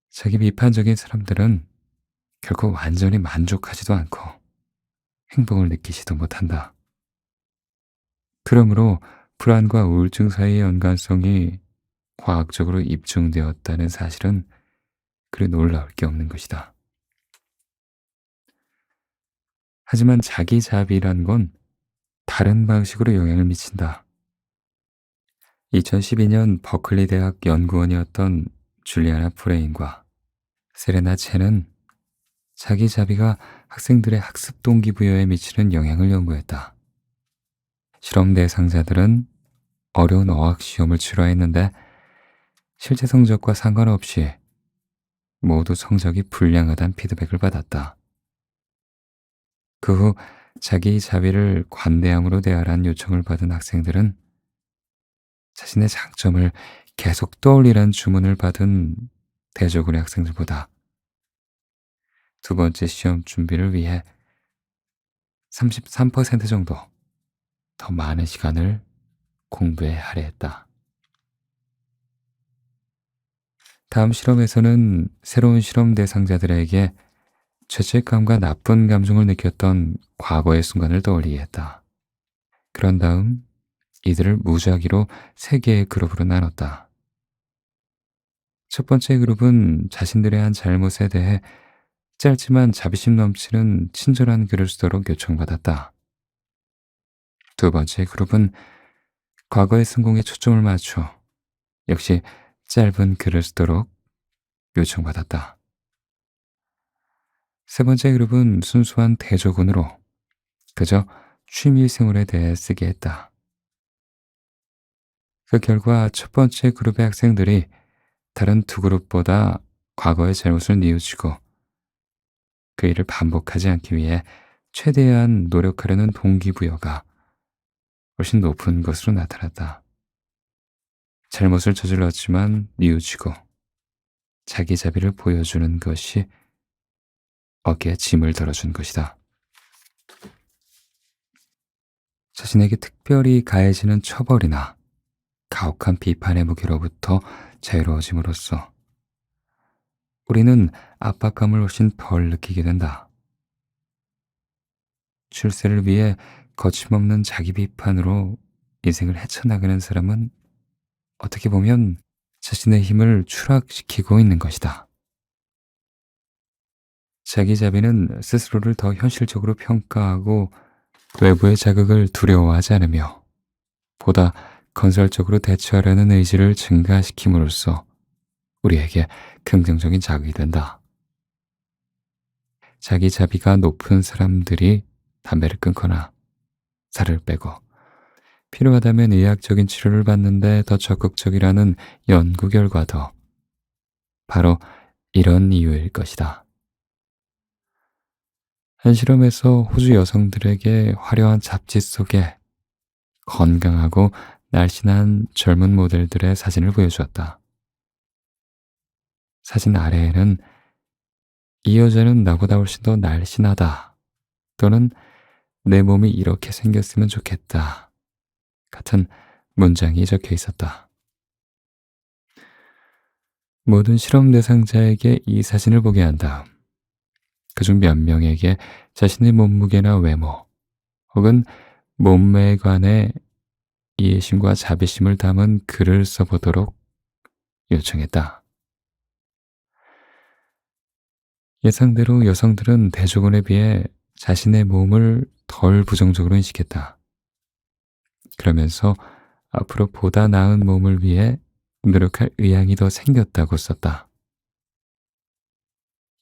자기 비판적인 사람들은 결코 완전히 만족하지도 않고 행복을 느끼지도 못한다. 그러므로 불안과 우울증 사이의 연관성이 과학적으로 입증되었다는 사실은 그리 놀라울 게 없는 것이다. 하지만 자기자비란 건 다른 방식으로 영향을 미친다. 2012년 버클리 대학 연구원이었던 줄리아나 프레인과 세레나 첸은 자기자비가 학생들의 학습 동기부여에 미치는 영향을 연구했다. 실험 대상자들은 어려운 어학 시험을 치러했는데 실제 성적과 상관없이 모두 성적이 불량하다는 피드백을 받았다. 그 후 자기 자비를 관대함으로 대하라는 요청을 받은 학생들은 자신의 장점을 계속 떠올리라는 주문을 받은 대조군의 학생들보다 두 번째 시험 준비를 위해 33% 정도 더 많은 시간을 공부에 할애했다. 다음 실험에서는 새로운 실험 대상자들에게 죄책감과 나쁜 감정을 느꼈던 과거의 순간을 떠올리게 했다. 그런 다음 이들을 무작위로 세 개의 그룹으로 나눴다. 첫 번째 그룹은 자신들의 한 잘못에 대해 짧지만 자비심 넘치는 친절한 글을 쓰도록 요청받았다. 두 번째 그룹은 과거의 성공에 초점을 맞춰 역시 짧은 글을 쓰도록 요청받았다. 세 번째 그룹은 순수한 대조군으로 그저 취미 생활에 대해 쓰게 했다. 그 결과 첫 번째 그룹의 학생들이 다른 두 그룹보다 과거의 잘못을 뉘우치고 그 일을 반복하지 않기 위해 최대한 노력하려는 동기부여가 훨씬 높은 것으로 나타났다. 잘못을 저질렀지만 뉘우치고 자기 자비를 보여주는 것이 어깨에 짐을 덜어준 것이다. 자신에게 특별히 가해지는 처벌이나 가혹한 비판의 무게로부터 자유로워짐으로써 우리는 압박감을 훨씬 덜 느끼게 된다. 출세를 위해 거침없는 자기 비판으로 인생을 헤쳐나가는 사람은 어떻게 보면 자신의 힘을 추락시키고 있는 것이다. 자기 자비는 스스로를 더 현실적으로 평가하고 외부의 자극을 두려워하지 않으며 보다 건설적으로 대처하려는 의지를 증가시킴으로써 우리에게 긍정적인 자극이 된다. 자기 자비가 높은 사람들이 담배를 끊거나 살을 빼고 필요하다면 의학적인 치료를 받는데 더 적극적이라는 연구 결과도 바로 이런 이유일 것이다. 한 실험에서 호주 여성들에게 화려한 잡지 속에 건강하고 날씬한 젊은 모델들의 사진을 보여주었다. 사진 아래에는 이 여자는 나보다 훨씬 더 날씬하다 또는 내 몸이 이렇게 생겼으면 좋겠다 같은 문장이 적혀 있었다. 모든 실험 대상자에게 이 사진을 보게 한 다음 그중 몇 명에게 자신의 몸무게나 외모 혹은 몸매에 관해 이해심과 자비심을 담은 글을 써보도록 요청했다. 예상대로 여성들은 대조군에 비해 자신의 몸을 덜 부정적으로 인식했다. 그러면서 앞으로 보다 나은 몸을 위해 노력할 의향이 더 생겼다고 썼다.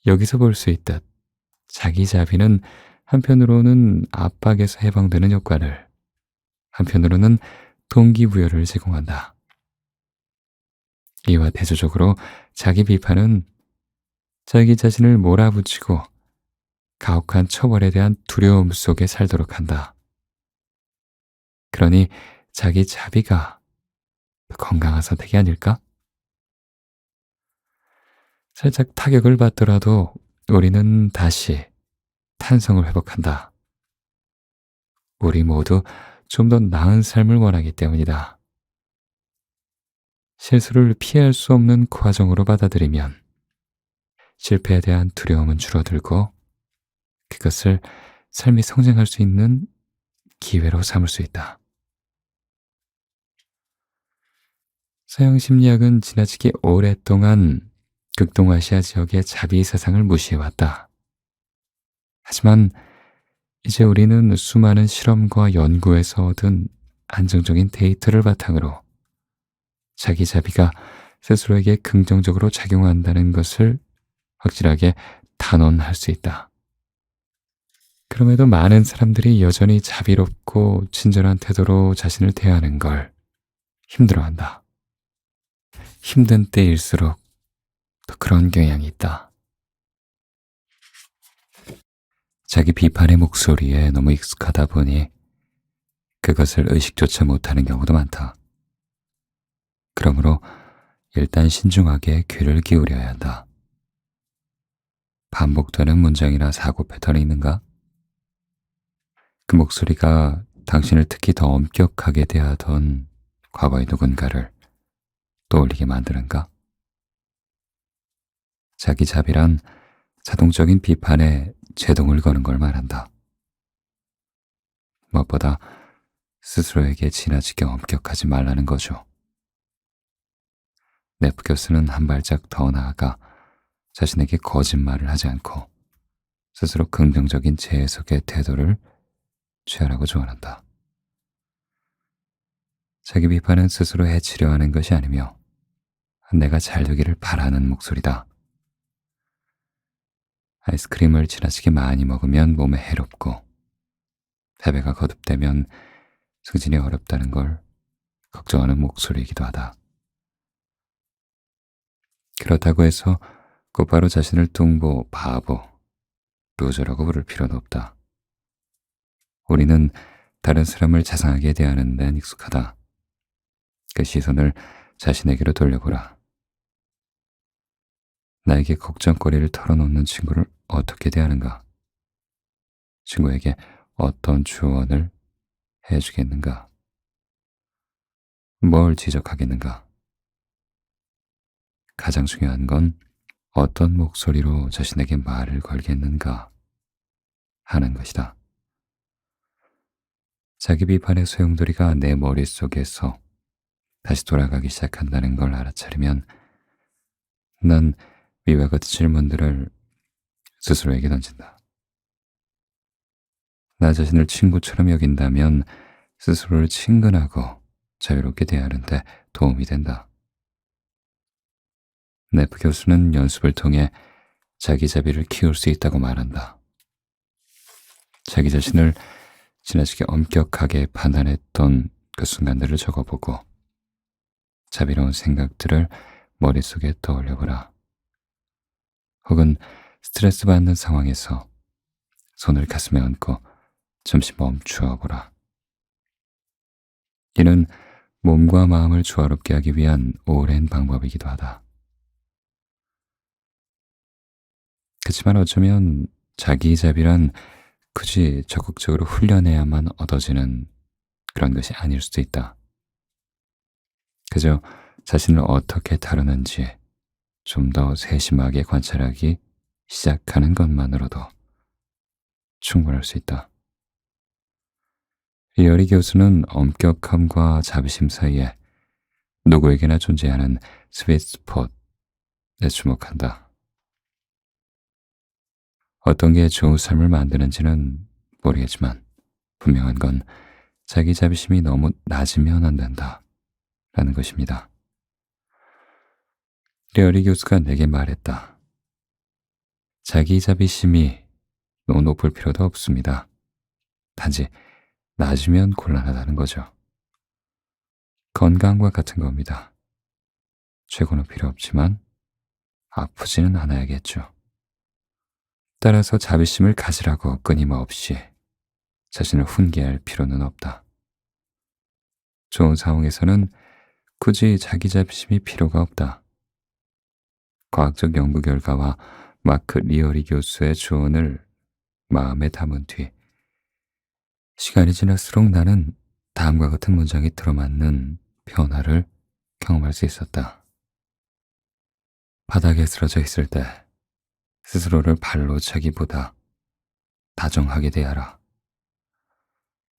여기서 볼 수 있듯 자기 자비는 한편으로는 압박에서 해방되는 효과를, 한편으로는 동기부여를 제공한다. 이와 대조적으로 자기 비판은 자기 자신을 몰아붙이고 가혹한 처벌에 대한 두려움 속에 살도록 한다. 그러니 자기 자비가 더 건강한 선택이 아닐까? 살짝 타격을 받더라도 우리는 다시 탄성을 회복한다. 우리 모두 좀 더 나은 삶을 원하기 때문이다. 실수를 피할 수 없는 과정으로 받아들이면 실패에 대한 두려움은 줄어들고 그것을 삶이 성장할 수 있는 기회로 삼을 수 있다. 서양 심리학은 지나치게 오랫동안 극동아시아 지역의 자비 사상을 무시해왔다. 하지만 이제 우리는 수많은 실험과 연구에서 얻은 안정적인 데이터를 바탕으로 자기 자비가 스스로에게 긍정적으로 작용한다는 것을 확실하게 단언할 수 있다. 그럼에도 많은 사람들이 여전히 자비롭고 친절한 태도로 자신을 대하는 걸 힘들어한다. 힘든 때일수록 더 그런 경향이 있다. 자기 비판의 목소리에 너무 익숙하다 보니 그것을 의식조차 못하는 경우도 많다. 그러므로 일단 신중하게 귀를 기울여야 한다. 반복되는 문장이나 사고 패턴이 있는가? 그 목소리가 당신을 특히 더 엄격하게 대하던 과거의 누군가를 떠올리게 만드는가? 자기 자비란 자동적인 비판에 제동을 거는 걸 말한다. 무엇보다 스스로에게 지나치게 엄격하지 말라는 거죠. 네프 교수는 한 발짝 더 나아가 자신에게 거짓말을 하지 않고 스스로 긍정적인 재해석의 태도를 취하라고 조언한다. 자기 비판은 스스로 해치려 하는 것이 아니며 내가 잘 되기를 바라는 목소리다. 아이스크림을 지나치게 많이 먹으면 몸에 해롭고 패배가 거듭되면 승진이 어렵다는 걸 걱정하는 목소리이기도 하다. 그렇다고 해서 곧바로 자신을 뚱보, 바보, 루저라고 부를 필요는 없다. 우리는 다른 사람을 자상하게 대하는 데는 익숙하다. 그 시선을 자신에게로 돌려보라. 나에게 걱정거리를 털어놓는 친구를 어떻게 대하는가? 친구에게 어떤 조언을 해주겠는가? 뭘 지적하겠는가? 가장 중요한 건 어떤 목소리로 자신에게 말을 걸겠는가 하는 것이다. 자기 비판의 소용돌이가 내 머릿속에서 다시 돌아가기 시작한다는 걸 알아차리면 난 위와 같은 질문들을 스스로에게 던진다. 나 자신을 친구처럼 여긴다면 스스로를 친근하고 자유롭게 대하는데 도움이 된다. 네프 교수는 연습을 통해 자기 자비를 키울 수 있다고 말한다. 자기 자신을 지나치게 엄격하게 판단했던 그 순간들을 적어보고 자비로운 생각들을 머릿속에 떠올려보라. 혹은 스트레스 받는 상황에서 손을 가슴에 얹고 잠시 멈추어 보라. 이는 몸과 마음을 조화롭게 하기 위한 오랜 방법이기도 하다. 그렇지만 어쩌면 자기 자비란 굳이 적극적으로 훈련해야만 얻어지는 그런 것이 아닐 수도 있다. 그저 자신을 어떻게 다루는지 좀 더 세심하게 관찰하기 시작하는 것만으로도 충분할 수 있다. 리어리 교수는 엄격함과 자비심 사이에 누구에게나 존재하는 스윗 스폿에 주목한다. 어떤 게 좋은 삶을 만드는지는 모르겠지만 분명한 건 자기 자비심이 너무 낮으면 안 된다 라는 것입니다. 리어리 교수가 내게 말했다. 자기 자비심이 너무 높을 필요도 없습니다. 단지 낮으면 곤란하다는 거죠. 건강과 같은 겁니다. 최고는 필요 없지만 아프지는 않아야겠죠. 따라서 자비심을 가지라고 끊임없이 자신을 훈계할 필요는 없다. 좋은 상황에서는 굳이 자기 자비심이 필요가 없다. 과학적 연구 결과와 마크 리어리 교수의 조언을 마음에 담은 뒤 시간이 지날수록 나는 다음과 같은 문장이 들어맞는 변화를 경험할 수 있었다. 바닥에 쓰러져 있을 때 스스로를 발로 차기보다 다정하게 대하라.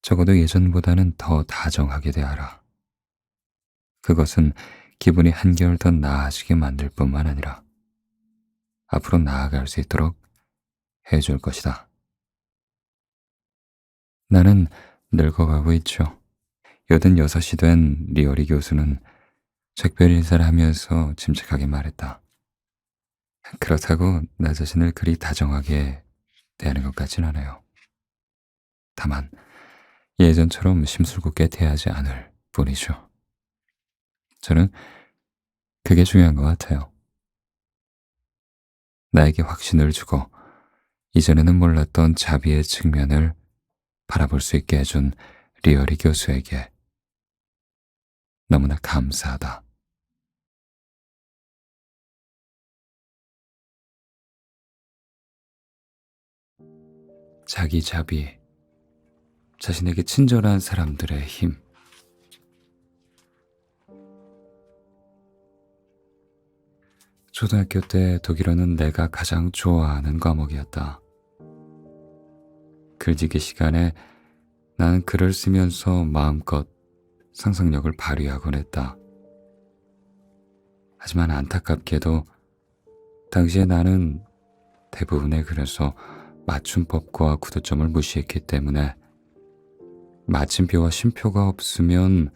적어도 예전보다는 더 다정하게 대하라. 그것은 기분이 한결 더 나아지게 만들 뿐만 아니라 앞으로 나아갈 수 있도록 해줄 것이다. 나는 늙어가고 있죠. 86이 된 리어리 교수는 작별 인사를 하면서 침착하게 말했다. 그렇다고 나 자신을 그리 다정하게 대하는 것 같진 않아요. 다만 예전처럼 심술궂게 대하지 않을 뿐이죠. 저는 그게 중요한 것 같아요. 나에게 확신을 주고 이전에는 몰랐던 자비의 측면을 바라볼 수 있게 해준 리어리 교수에게 너무나 감사하다. 자기 자비, 자신에게 친절한 사람들의 힘. 초등학교 때 독일어는 내가 가장 좋아하는 과목이었다. 글짓기 시간에 나는 글을 쓰면서 마음껏 상상력을 발휘하곤 했다. 하지만 안타깝게도 당시에 나는 대부분의 글에서 맞춤법과 구도점을 무시했기 때문에 마침표와 쉼표가 없으면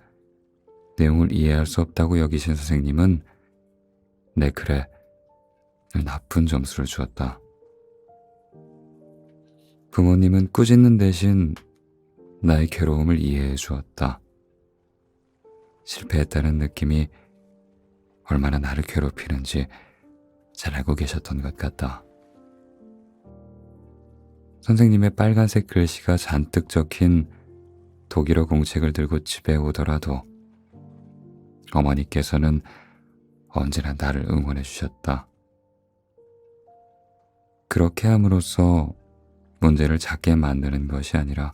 내용을 이해할 수 없다고 여기신 선생님은 내 글에 늘 나쁜 점수를 주었다. 부모님은 꾸짖는 대신 나의 괴로움을 이해해 주었다. 실패했다는 느낌이 얼마나 나를 괴롭히는지 잘 알고 계셨던 것 같다. 선생님의 빨간색 글씨가 잔뜩 적힌 독일어 공책을 들고 집에 오더라도 어머니께서는 언제나 나를 응원해 주셨다. 그렇게 함으로써 문제를 작게 만드는 것이 아니라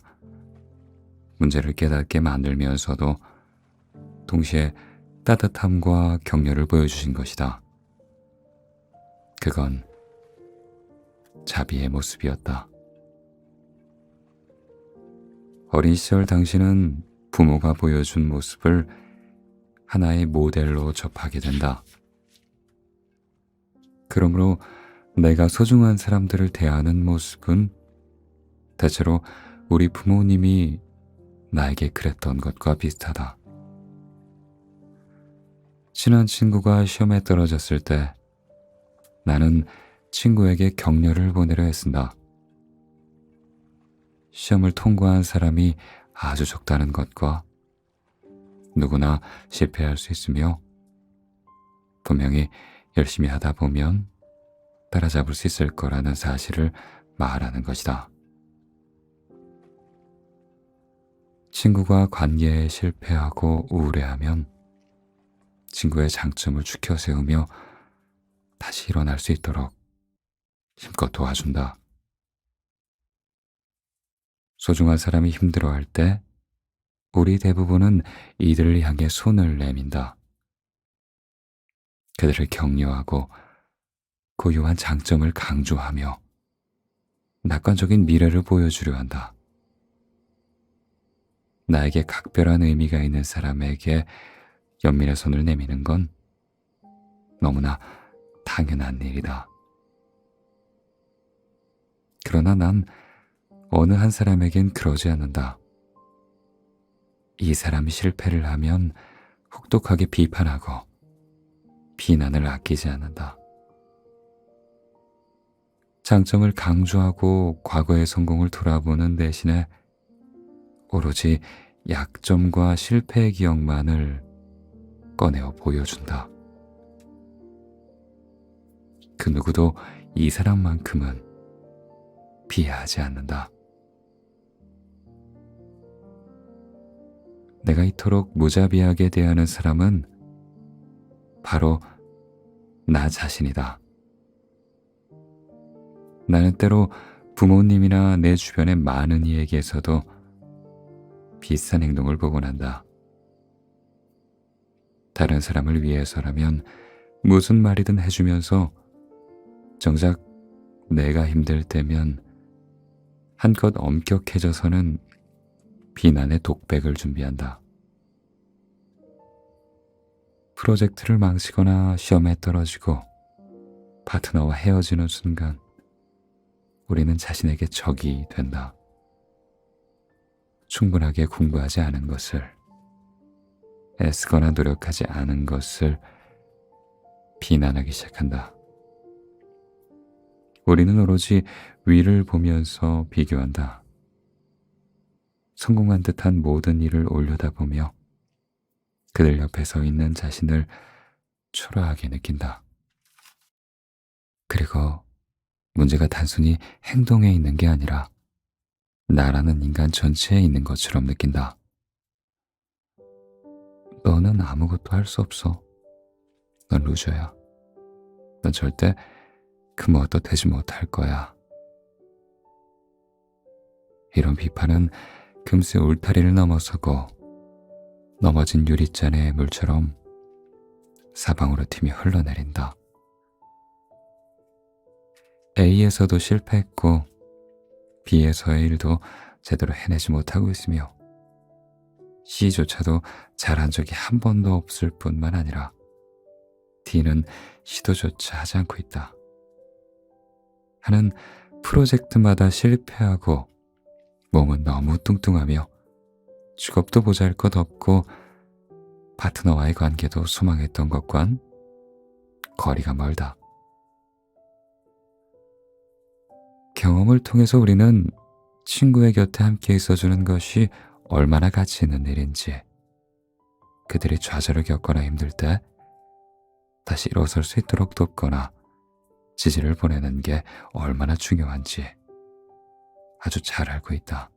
문제를 깨닫게 만들면서도 동시에 따뜻함과 격려를 보여주신 것이다. 그건 자비의 모습이었다. 어린 시절 당신은 부모가 보여준 모습을 하나의 모델로 접하게 된다. 그러므로 내가 소중한 사람들을 대하는 모습은 대체로 우리 부모님이 나에게 그랬던 것과 비슷하다. 친한 친구가 시험에 떨어졌을 때 나는 친구에게 격려를 보내려 했습니다. 시험을 통과한 사람이 아주 적다는 것과 누구나 실패할 수 있으며 분명히 열심히 하다 보면 따라잡을 수 있을 거라는 사실을 말하는 것이다. 친구가 관계에 실패하고 우울해하면 친구의 장점을 추켜 세우며 다시 일어날 수 있도록 힘껏 도와준다. 소중한 사람이 힘들어할 때 우리 대부분은 이들을 향해 손을 내민다. 그들을 격려하고 고유한 장점을 강조하며 낙관적인 미래를 보여주려 한다. 나에게 각별한 의미가 있는 사람에게 연민의 손을 내미는 건 너무나 당연한 일이다. 그러나 난 어느 한 사람에겐 그러지 않는다. 이 사람이 실패를 하면 혹독하게 비판하고 비난을 아끼지 않는다. 장점을 강조하고 과거의 성공을 돌아보는 대신에 오로지 약점과 실패의 기억만을 꺼내어 보여준다. 그 누구도 이 사람만큼은 비하하지 않는다. 내가 이토록 무자비하게 대하는 사람은 바로 나 자신이다. 나는 때로 부모님이나 내 주변의 많은 이에게서도 비슷한 행동을 보곤 한다. 다른 사람을 위해서라면 무슨 말이든 해주면서 정작 내가 힘들 때면 한껏 엄격해져서는 비난의 독백을 준비한다. 프로젝트를 망치거나 시험에 떨어지고 파트너와 헤어지는 순간 우리는 자신에게 적이 된다. 충분하게 공부하지 않은 것을, 애쓰거나 노력하지 않은 것을 비난하기 시작한다. 우리는 오로지 위를 보면서 비교한다. 성공한 듯한 모든 일을 올려다보며 그들 옆에 서 있는 자신을 초라하게 느낀다. 그리고 문제가 단순히 행동에 있는 게 아니라 나라는 인간 전체에 있는 것처럼 느낀다. 너는 아무것도 할 수 없어. 넌 루저야. 넌 절대 그 무엇도 되지 못할 거야. 이런 비판은 금세 울타리를 넘어서고 넘어진 유리잔의 물처럼 사방으로 튀며 흘러내린다. A에서도 실패했고 B에서의 일도 제대로 해내지 못하고 있으며 C조차도 잘한 적이 한 번도 없을 뿐만 아니라 D는 시도조차 하지 않고 있다. 하는 프로젝트마다 실패하고 몸은 너무 뚱뚱하며 직업도 보잘것 없고 파트너와의 관계도 소망했던 것과는 거리가 멀다. 경험을 통해서 우리는 친구의 곁에 함께 있어주는 것이 얼마나 가치 있는 일인지, 그들이 좌절을 겪거나 힘들 때 다시 일어설 수 있도록 돕거나 지지를 보내는 게 얼마나 중요한지 아주 잘 알고 있다.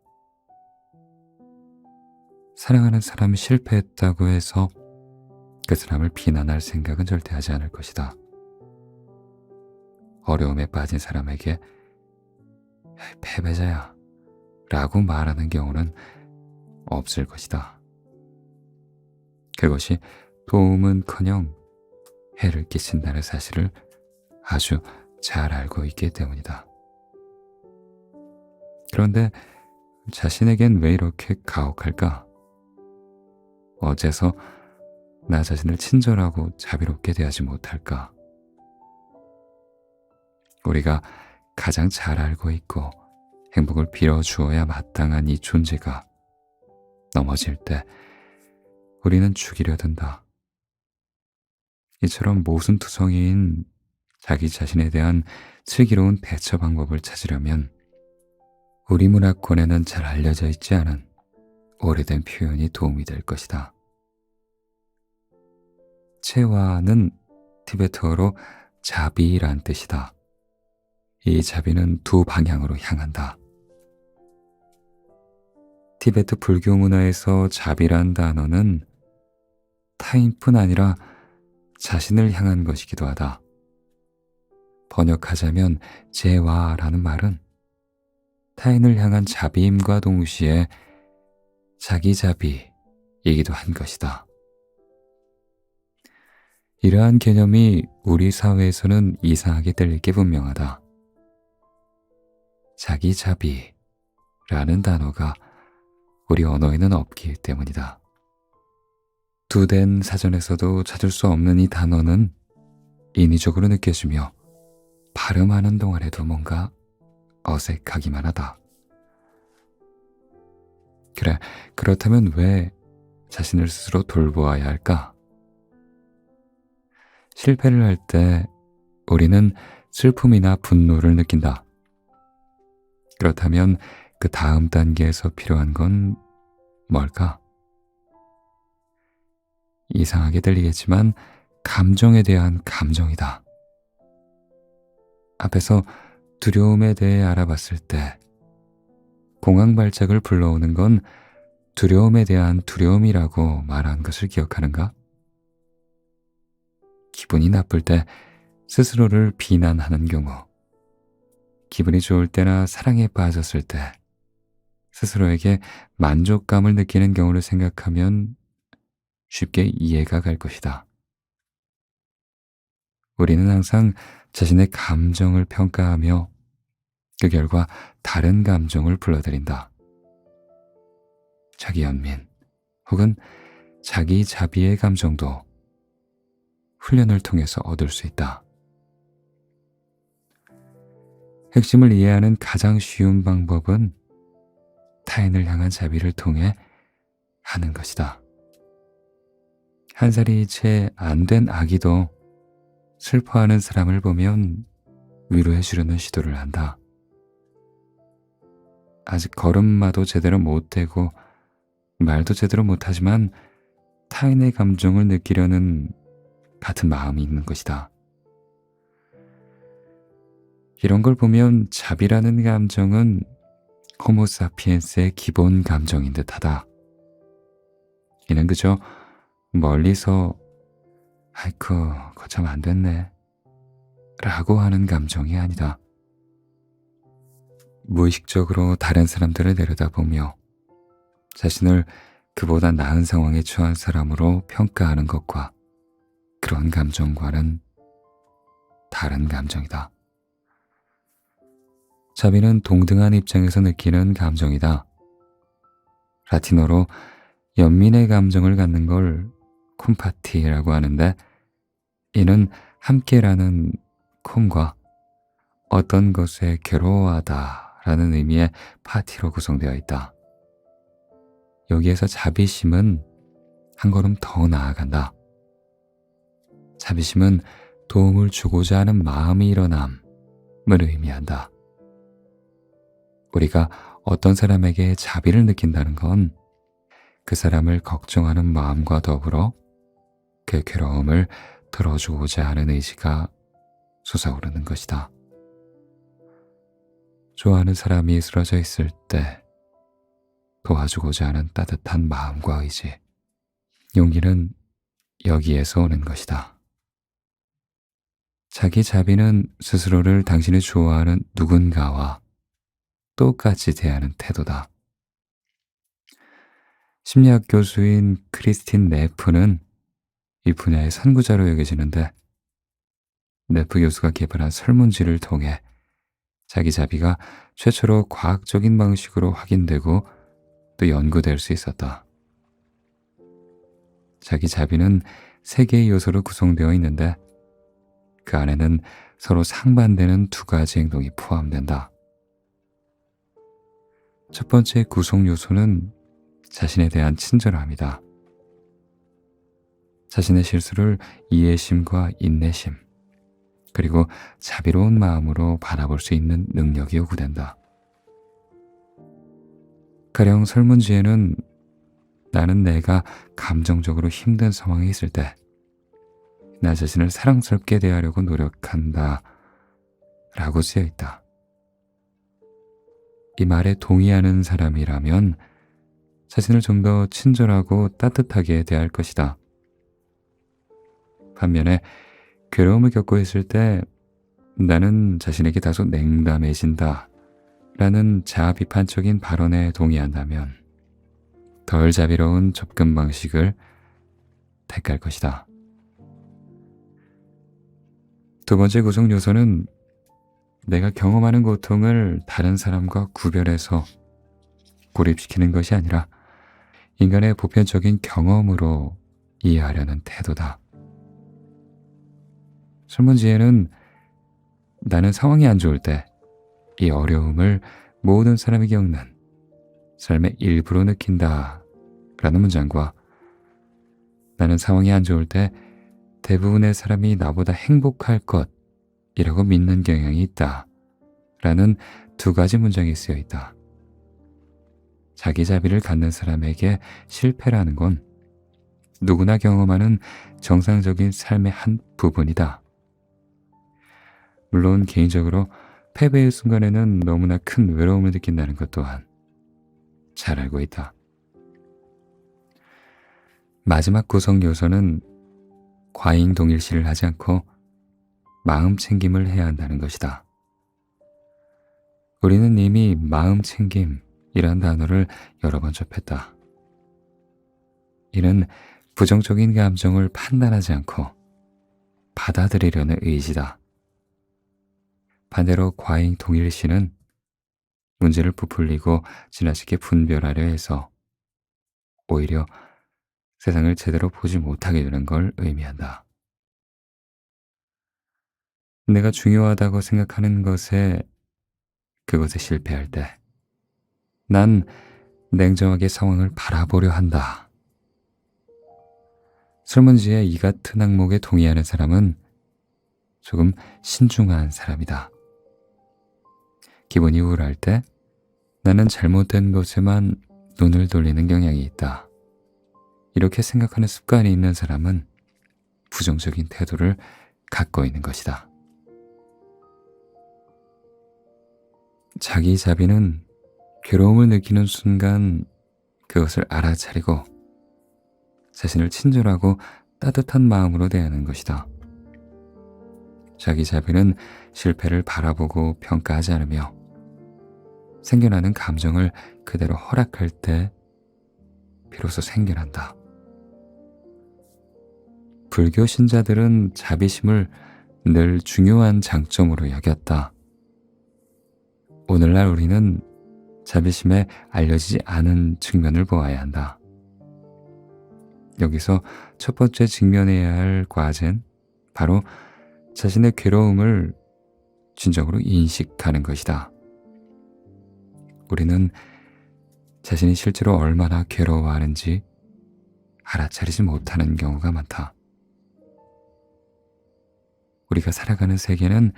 사랑하는 사람이 실패했다고 해서 그 사람을 비난할 생각은 절대 하지 않을 것이다. 어려움에 빠진 사람에게 패배자야 라고 말하는 경우는 없을 것이다. 그것이 도움은커녕 해를 끼친다는 사실을 아주 잘 알고 있기 때문이다. 그런데 자신에겐 왜 이렇게 가혹할까? 어째서 나 자신을 친절하고 자비롭게 대하지 못할까? 우리가 가장 잘 알고 있고 행복을 빌어주어야 마땅한 이 존재가 넘어질 때 우리는 죽이려 든다. 이처럼 모순투성이인 자기 자신에 대한 슬기로운 대처 방법을 찾으려면 우리 문화권에는 잘 알려져 있지 않은 오래된 표현이 도움이 될 것이다. 체와는 티베트어로 자비란 뜻이다. 이 자비는 두 방향으로 향한다. 티베트 불교 문화에서 자비란 단어는 타인뿐 아니라 자신을 향한 것이기도 하다. 번역하자면 제와라는 말은 타인을 향한 자비임과 동시에 자기 자비이기도 한 것이다. 이러한 개념이 우리 사회에서는 이상하게 들릴 게 분명하다. 자기 자비라는 단어가 우리 언어에는 없기 때문이다. 두된 사전에서도 찾을 수 없는 이 단어는 인위적으로 느껴지며 발음하는 동안에도 뭔가 어색하기만 하다. 그래, 그렇다면 왜 자신을 스스로 돌보아야 할까? 실패를 할 때 우리는 슬픔이나 분노를 느낀다. 그렇다면 그 다음 단계에서 필요한 건 뭘까? 이상하게 들리겠지만 감정에 대한 감정이다. 앞에서 두려움에 대해 알아봤을 때 공황 발작을 불러오는 건 두려움에 대한 두려움이라고 말한 것을 기억하는가? 기분이 나쁠 때 스스로를 비난하는 경우, 기분이 좋을 때나 사랑에 빠졌을 때 스스로에게 만족감을 느끼는 경우를 생각하면 쉽게 이해가 갈 것이다. 우리는 항상 자신의 감정을 평가하며 그 결과 다른 감정을 불러들인다. 자기 연민 혹은 자기 자비의 감정도 훈련을 통해서 얻을 수 있다. 핵심을 이해하는 가장 쉬운 방법은 타인을 향한 자비를 통해 하는 것이다. 한 살이 채 안 된 아기도 슬퍼하는 사람을 보면 위로해 주려는 시도를 한다. 아직 걸음마도 제대로 못 대고 말도 제대로 못하지만 타인의 감정을 느끼려는 같은 마음이 있는 것이다. 이런 걸 보면 자비라는 감정은 호모사피엔스의 기본 감정인 듯하다. 이는 그저 멀리서 아이쿠 거참 안 됐네 라고 하는 감정이 아니다. 무의식적으로 다른 사람들을 내려다보며 자신을 그보다 나은 상황에 처한 사람으로 평가하는 것과 그런 감정과는 다른 감정이다. 자비는 동등한 입장에서 느끼는 감정이다. 라틴어로 연민의 감정을 갖는 걸 콤파티라고 하는데, 이는 함께라는 콤과 어떤 것에 괴로워하다 라는 의미의 파티로 구성되어 있다. 여기에서 자비심은 한 걸음 더 나아간다. 자비심은 도움을 주고자 하는 마음이 일어남을 의미한다. 우리가 어떤 사람에게 자비를 느낀다는 건 그 사람을 걱정하는 마음과 더불어 그 괴로움을 들어주고자 하는 의지가 솟아오르는 것이다. 좋아하는 사람이 쓰러져 있을 때 도와주고자 하는 따뜻한 마음과 의지, 용기는 여기에서 오는 것이다. 자기 자비는 스스로를 당신이 좋아하는 누군가와 똑같이 대하는 태도다. 심리학 교수인 크리스틴 네프는 이 분야의 선구자로 여겨지는데, 네프 교수가 개발한 설문지를 통해 자기 자비가 최초로 과학적인 방식으로 확인되고 또 연구될 수 있었다. 자기 자비는 3개의 요소로 구성되어 있는데 그 안에는 서로 상반되는 2가지 행동이 포함된다. 첫 번째 구성 요소는 자신에 대한 친절함이다. 자신의 실수를 이해심과 인내심, 그리고 자비로운 마음으로 바라볼 수 있는 능력이 요구된다. 가령 설문지에는 나는 내가 감정적으로 힘든 상황에 있을 때 나 자신을 사랑스럽게 대하려고 노력한다 라고 쓰여 있다. 이 말에 동의하는 사람이라면 자신을 좀 더 친절하고 따뜻하게 대할 것이다. 반면에 괴로움을 겪고 있을 때 나는 자신에게 다소 냉담해진다 라는 자아비판적인 발언에 동의한다면 덜 자비로운 접근 방식을 택할 것이다. 두 번째 구성 요소는 내가 경험하는 고통을 다른 사람과 구별해서 고립시키는 것이 아니라 인간의 보편적인 경험으로 이해하려는 태도다. 설문지에는 나는 상황이 안 좋을 때 이 어려움을 모든 사람이 겪는 삶의 일부로 느낀다 라는 문장과 나는 상황이 안 좋을 때 대부분의 사람이 나보다 행복할 것이라고 믿는 경향이 있다 라는 2가지 문장이 쓰여 있다. 자기 자비를 갖는 사람에게 실패라는 건 누구나 경험하는 정상적인 삶의 한 부분이다. 물론 개인적으로 패배의 순간에는 너무나 큰 외로움을 느낀다는 것 또한 잘 알고 있다. 마지막 구성 요소는 과잉 동일시를 하지 않고 마음 챙김을 해야 한다는 것이다. 우리는 이미 마음 챙김이란 단어를 여러 번 접했다. 이는 부정적인 감정을 판단하지 않고 받아들이려는 의지다. 반대로 과잉 동일시는 문제를 부풀리고 지나치게 분별하려 해서 오히려 세상을 제대로 보지 못하게 되는 걸 의미한다. 내가 중요하다고 생각하는 그것에 실패할 때, 난 냉정하게 상황을 바라보려 한다. 설문지에 이 같은 항목에 동의하는 사람은 조금 신중한 사람이다. 기분이 우울할 때 나는 잘못된 것에만 눈을 돌리는 경향이 있다. 이렇게 생각하는 습관이 있는 사람은 부정적인 태도를 갖고 있는 것이다. 자기 자비는 괴로움을 느끼는 순간 그것을 알아차리고 자신을 친절하고 따뜻한 마음으로 대하는 것이다. 자기 자비는 실패를 바라보고 평가하지 않으며 생겨나는 감정을 그대로 허락할 때 비로소 생겨난다. 불교 신자들은 자비심을 늘 중요한 장점으로 여겼다. 오늘날 우리는 자비심에 알려지지 않은 측면을 보아야 한다. 여기서 첫 번째 직면해야 할 과제는 바로 자신의 괴로움을 진정으로 인식하는 것이다. 우리는 자신이 실제로 얼마나 괴로워하는지 알아차리지 못하는 경우가 많다. 우리가 살아가는 세계는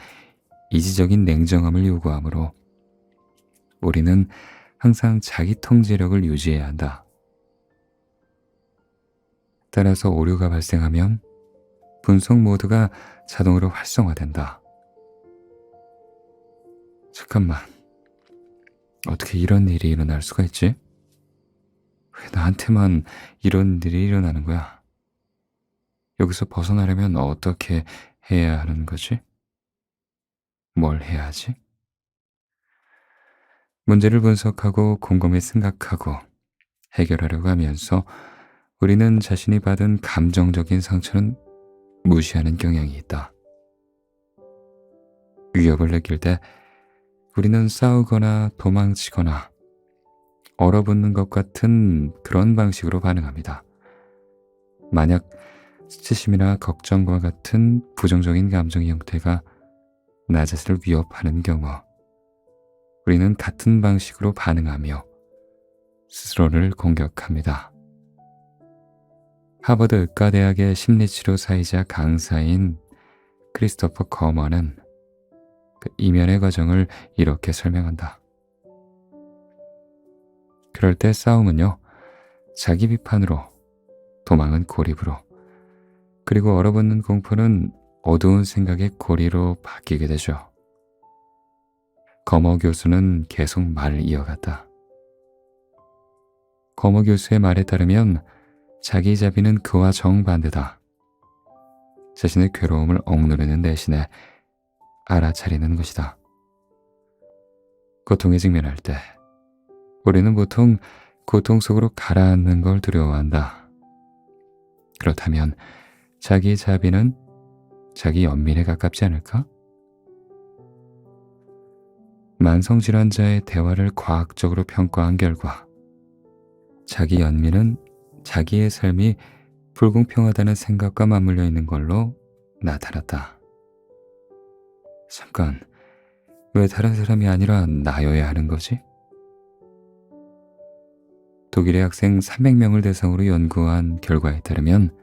이지적인 냉정함을 요구하므로 우리는 항상 자기 통제력을 유지해야 한다. 따라서 오류가 발생하면 분석 모드가 자동으로 활성화된다. 잠깐만, 어떻게 이런 일이 일어날 수가 있지? 왜 나한테만 이런 일이 일어나는 거야? 여기서 벗어나려면 어떻게 해야 하는 거지? 뭘 해야 하지? 문제를 분석하고 곰곰이 생각하고 해결하려고 하면서 우리는 자신이 받은 감정적인 상처는 무시하는 경향이 있다. 위협을 느낄 때 우리는 싸우거나 도망치거나 얼어붙는 것 같은 그런 방식으로 반응합니다. 만약 수치심이나 걱정과 같은 부정적인 감정의 형태가 나 자신을 위협하는 경우 우리는 같은 방식으로 반응하며 스스로를 공격합니다. 하버드 의과대학의 심리치료사이자 강사인 크리스토퍼 거먼은 그 이면의 과정을 이렇게 설명한다. 그럴 때 싸움은요, 자기 비판으로, 도망은 고립으로, 그리고 얼어붙는 공포는 어두운 생각의 고리로 바뀌게 되죠. 거머 교수는 계속 말을 이어갔다. 거머 교수의 말에 따르면 자기 자비는 그와 정반대다. 자신의 괴로움을 억누르는 대신에 알아차리는 것이다. 고통에 직면할 때 우리는 보통 고통 속으로 가라앉는 걸 두려워한다. 그렇다면 자기 자비는 자기 연민에 가깝지 않을까? 만성질환자의 대화를 과학적으로 평가한 결과 자기 연민은 자기의 삶이 불공평하다는 생각과 맞물려 있는 걸로 나타났다. 잠깐, 왜 다른 사람이 아니라 나여야 하는 거지? 독일의 학생 300명을 대상으로 연구한 결과에 따르면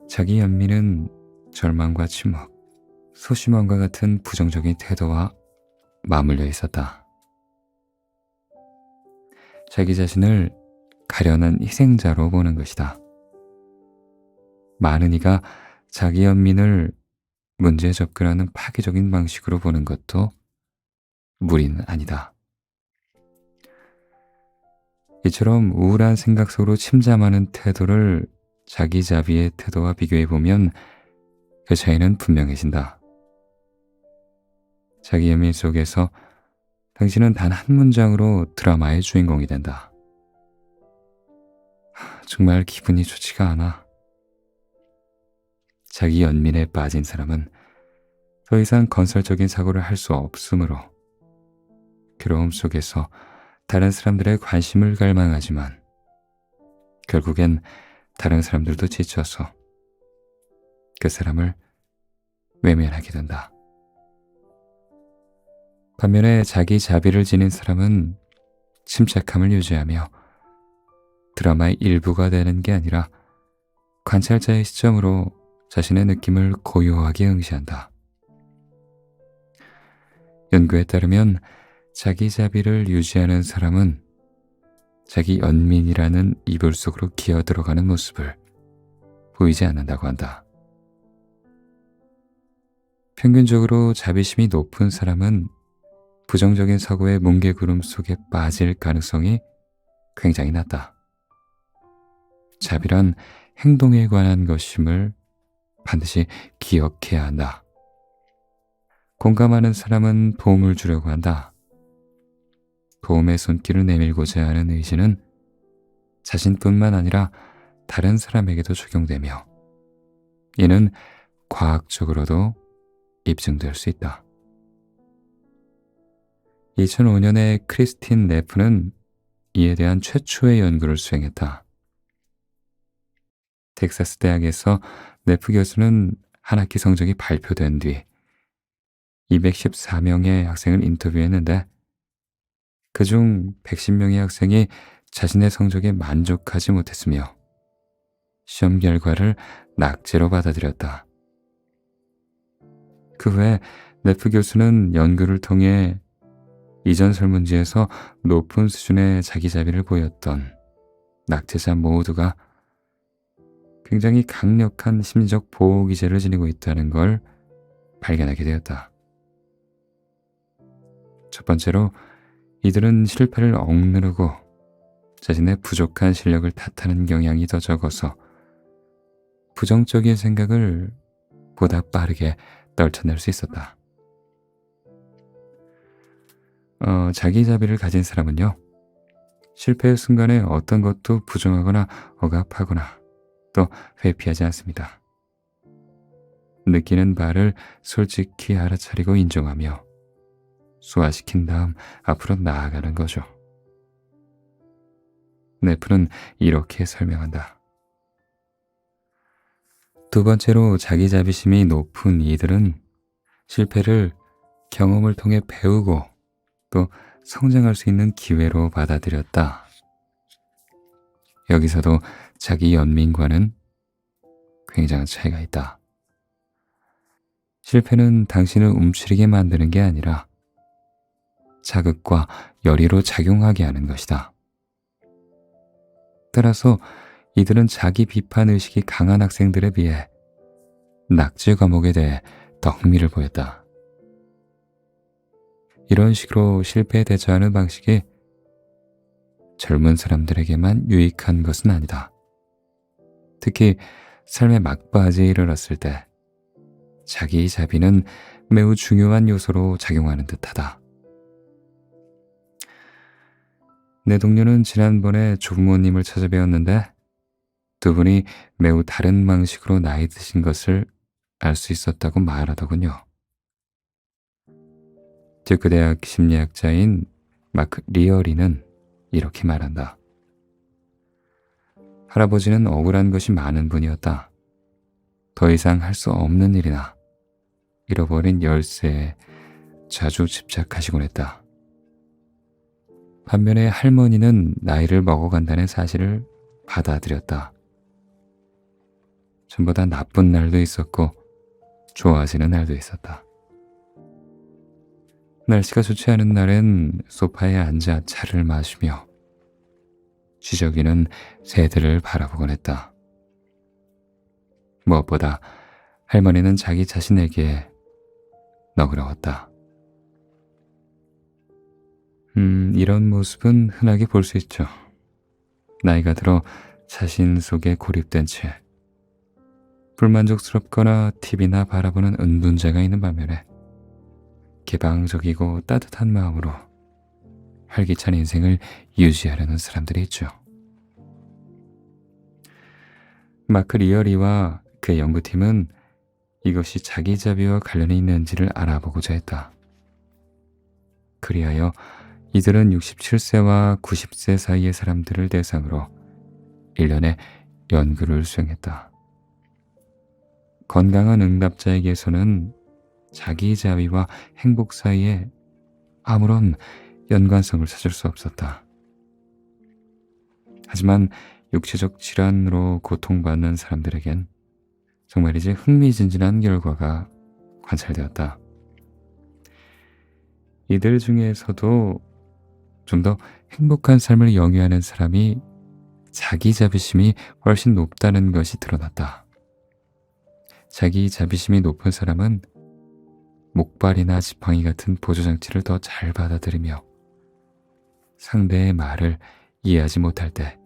자기 연민은 절망과 침묵, 소심함과 같은 부정적인 태도와 맞물려 있었다. 자기 자신을 가련한 희생자로 보는 것이다. 많은 이가 자기 연민을 문제에 접근하는 파괴적인 방식으로 보는 것도 무리는 아니다. 이처럼 우울한 생각 속으로 침잠하는 태도를 자기자비의 태도와 비교해보면 그 차이는 분명해진다. 자기 연민 속에서 당신은 단 한 문장으로 드라마의 주인공이 된다. 정말 기분이 좋지가 않아. 자기 연민에 빠진 사람은 더 이상 건설적인 사고를 할 수 없으므로 괴로움 속에서 다른 사람들의 관심을 갈망하지만 결국엔 다른 사람들도 지쳐서 그 사람을 외면하게 된다. 반면에 자기 자비를 지닌 사람은 침착함을 유지하며 드라마의 일부가 되는 게 아니라 관찰자의 시점으로 자신의 느낌을 고요하게 응시한다. 연구에 따르면 자기 자비를 유지하는 사람은 자기 연민이라는 이불 속으로 기어 들어가는 모습을 보이지 않는다고 한다. 평균적으로 자비심이 높은 사람은 부정적인 사고의 뭉게구름 속에 빠질 가능성이 굉장히 낮다. 자비란 행동에 관한 것임을 반드시 기억해야 한다. 공감하는 사람은 도움을 주려고 한다. 도움의 손길을 내밀고자 하는 의지는 자신뿐만 아니라 다른 사람에게도 적용되며 이는 과학적으로도 입증될 수 있다. 2005년에 크리스틴 네프는 이에 대한 최초의 연구를 수행했다. 텍사스 대학에서 네프 교수는 한 학기 성적이 발표된 뒤 214명의 학생을 인터뷰했는데 그중 110명의 학생이 자신의 성적에 만족하지 못했으며 시험 결과를 낙제로 받아들였다. 그 후에 네프 교수는 연구를 통해 이전 설문지에서 높은 수준의 자기자비를 보였던 낙제자 모두가 굉장히 강력한 심리적 보호 기제를 지니고 있다는 걸 발견하게 되었다. 첫 번째로 이들은 실패를 억누르고 자신의 부족한 실력을 탓하는 경향이 더 적어서 부정적인 생각을 보다 빠르게 떨쳐낼 수 있었다. 자기자비를 가진 사람은요, 실패의 순간에 어떤 것도 부정하거나 억압하거나 또 회피하지 않습니다. 느끼는 바를 솔직히 알아차리고 인정하며 소화시킨 다음 앞으로 나아가는 거죠. 네프는 이렇게 설명한다. 두 번째로 자기자비심이 높은 이들은 실패를 경험을 통해 배우고 또 성장할 수 있는 기회로 받아들였다. 여기서도 자기 연민과는 굉장한 차이가 있다. 실패는 당신을 움츠리게 만드는 게 아니라 자극과 열의로 작용하게 하는 것이다. 따라서 이들은 자기 비판 의식이 강한 학생들에 비해 낙제 과목에 대해 더 흥미를 보였다. 이런 식으로 실패에 대처하는 방식이 젊은 사람들에게만 유익한 것은 아니다. 특히 삶의 막바지에 이르렀을 때 자기 자비는 매우 중요한 요소로 작용하는 듯하다. 내 동료는 지난번에 조부모님을 찾아뵈었는데 두 분이 매우 다른 방식으로 나이 드신 것을 알 수 있었다고 말하더군요. 듀크 대학 심리학자인 마크 리어리는 이렇게 말한다. 할아버지는 억울한 것이 많은 분이었다. 더 이상 할 수 없는 일이나 잃어버린 열쇠에 자주 집착하시곤 했다. 반면에 할머니는 나이를 먹어간다는 사실을 받아들였다. 전보다 나쁜 날도 있었고 좋아지는 날도 있었다. 날씨가 좋지 않은 날엔 소파에 앉아 차를 마시며 지저귀는 새들을 바라보곤 했다. 무엇보다 할머니는 자기 자신에게 너그러웠다. 이런 모습은 흔하게 볼 수 있죠. 나이가 들어 자신 속에 고립된 채 불만족스럽거나 TV나 바라보는 은둔자가 있는 반면에 개방적이고 따뜻한 마음으로 활기찬 인생을 유지하려는 사람들이 있죠. 마크 리어리와 그의 연구팀은 이것이 자기자비와 관련이 있는지를 알아보고자 했다. 그리하여 이들은 67세와 90세 사이의 사람들을 대상으로 1년에 연구를 수행했다. 건강한 응답자에게서는 자기자비와 행복 사이에 아무런 연관성을 찾을 수 없었다. 하지만 육체적 질환으로 고통받는 사람들에겐 정말이지 흥미진진한 결과가 관찰되었다. 이들 중에서도 좀 더 행복한 삶을 영위하는 사람이 자기 자비심이 훨씬 높다는 것이 드러났다. 자기 자비심이 높은 사람은 목발이나 지팡이 같은 보조장치를 더 잘 받아들이며 상대의 말을 이해하지 못할 때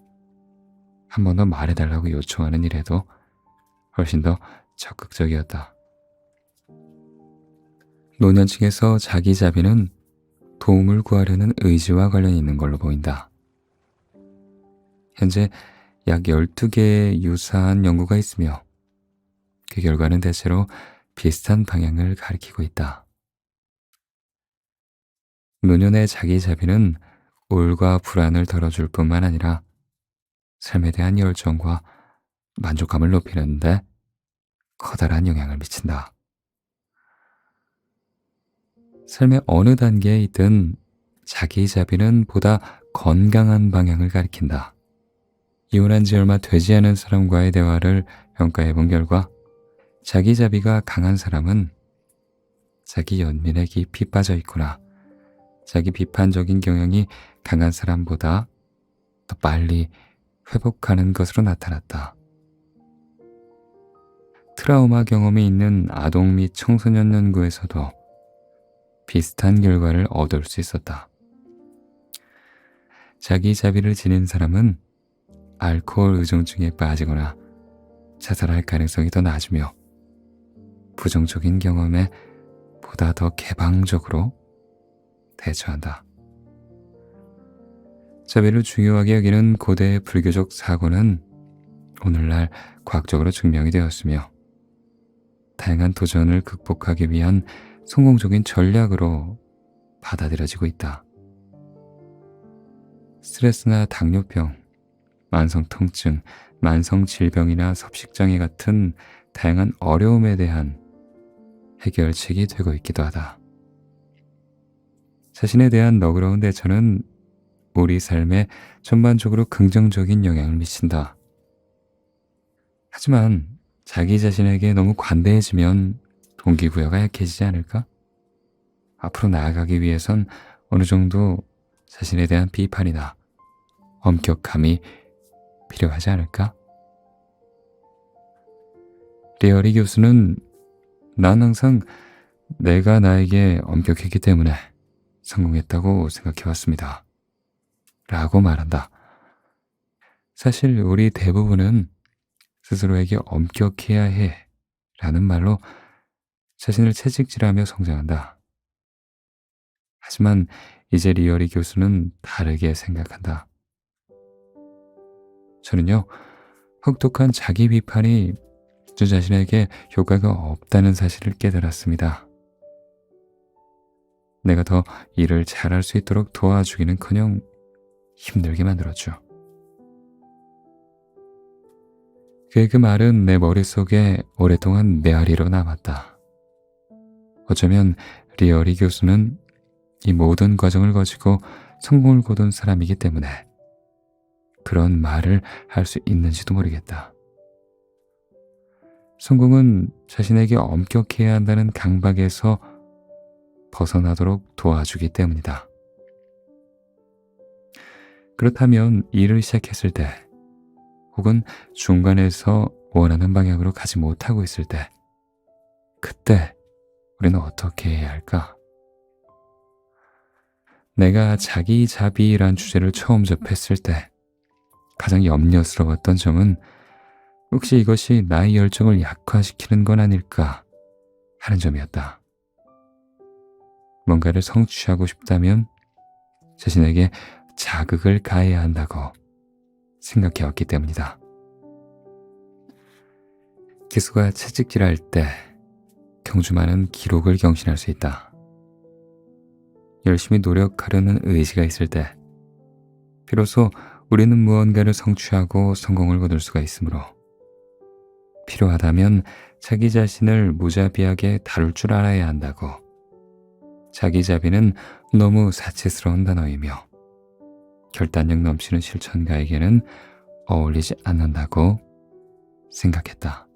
한 번 더 말해달라고 요청하는 일에도 훨씬 더 적극적이었다. 노년층에서 자기 자비는 도움을 구하려는 의지와 관련이 있는 걸로 보인다. 현재 약 12개의 유사한 연구가 있으며 그 결과는 대체로 비슷한 방향을 가리키고 있다. 노년의 자기 자비는 우울과 불안을 덜어줄 뿐만 아니라 삶에 대한 열정과 만족감을 높이는 데 커다란 영향을 미친다. 삶의 어느 단계에 있든 자기 자비는 보다 건강한 방향을 가리킨다. 이혼한 지 얼마 되지 않은 사람과의 대화를 평가해 본 결과 자기 자비가 강한 사람은 자기 연민에 깊이 빠져 있거나 자기 비판적인 경향이 강한 사람보다 더 빨리 회복하는 것으로 나타났다. 트라우마 경험이 있는 아동 및 청소년 연구에서도 비슷한 결과를 얻을 수 있었다. 자기 자비를 지닌 사람은 알코올 의존증에 빠지거나 자살할 가능성이 더 낮으며 부정적인 경험에 보다 더 개방적으로 대처한다. 자비를 중요하게 여기는 고대 불교적 사고는 오늘날 과학적으로 증명이 되었으며 다양한 도전을 극복하기 위한 성공적인 전략으로 받아들여지고 있다. 스트레스나 당뇨병, 만성 통증, 만성 질병이나 섭식장애 같은 다양한 어려움에 대한 해결책이 되고 있기도 하다. 자신에 대한 너그러운 대처는 우리 삶에 전반적으로 긍정적인 영향을 미친다. 하지만 자기 자신에게 너무 관대해지면 동기부여가 약해지지 않을까? 앞으로 나아가기 위해선 어느 정도 자신에 대한 비판이나 엄격함이 필요하지 않을까? 리어리 교수는 난 항상 내가 나에게 엄격했기 때문에 성공했다고 생각해왔습니다. 라고 말한다. 사실 우리 대부분은 스스로에게 엄격해야 해 라는 말로 자신을 채찍질하며 성장한다. 하지만 이제 리어리 교수는 다르게 생각한다. 저는요, 혹독한 자기 비판이 저 자신에게 효과가 없다는 사실을 깨달았습니다. 내가 더 일을 잘할 수 있도록 도와주기는커녕 힘들게 만들었죠. 그의 그 말은 내 머릿속에 오랫동안 메아리로 남았다. 어쩌면 리어리 교수는 이 모든 과정을 거치고 성공을 거둔 사람이기 때문에 그런 말을 할 수 있는지도 모르겠다. 성공은 자신에게 엄격해야 한다는 강박에서 벗어나도록 도와주기 때문이다. 그렇다면 일을 시작했을 때 혹은 중간에서 원하는 방향으로 가지 못하고 있을 때 그때 우리는 어떻게 해야 할까? 내가 자기 자비란 주제를 처음 접했을 때 가장 염려스러웠던 점은 혹시 이것이 나의 열정을 약화시키는 건 아닐까 하는 점이었다. 뭔가를 성취하고 싶다면 자신에게 자극을 가해야 한다고 생각해왔기 때문이다. 기수가 채찍질할 때 경주마는 기록을 경신할 수 있다. 열심히 노력하려는 의지가 있을 때 비로소 우리는 무언가를 성취하고 성공을 거둘 수가 있으므로 필요하다면 자기 자신을 무자비하게 다룰 줄 알아야 한다고. 자기자비는 너무 사치스러운 단어이며 결단력 넘치는 실천가에게는 어울리지 않는다고 생각했다.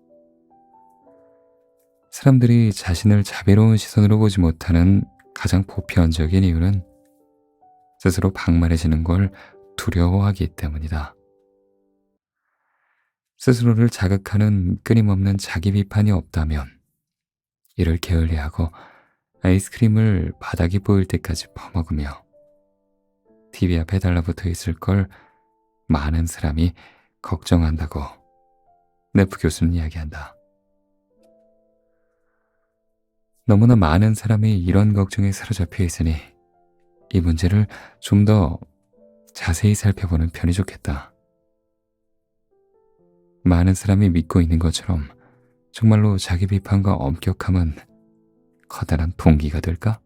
사람들이 자신을 자비로운 시선으로 보지 못하는 가장 보편적인 이유는 스스로 방만해지는 걸 두려워하기 때문이다. 스스로를 자극하는 끊임없는 자기 비판이 없다면 이를 게을리하고 아이스크림을 바닥이 보일 때까지 퍼먹으며 TV 앞에 달라붙어 있을 걸 많은 사람이 걱정한다고 네프 교수는 이야기한다. 너무나 많은 사람이 이런 걱정에 사로잡혀 있으니 이 문제를 좀 더 자세히 살펴보는 편이 좋겠다. 많은 사람이 믿고 있는 것처럼 정말로 자기 비판과 엄격함은 커다란 동기가 될까?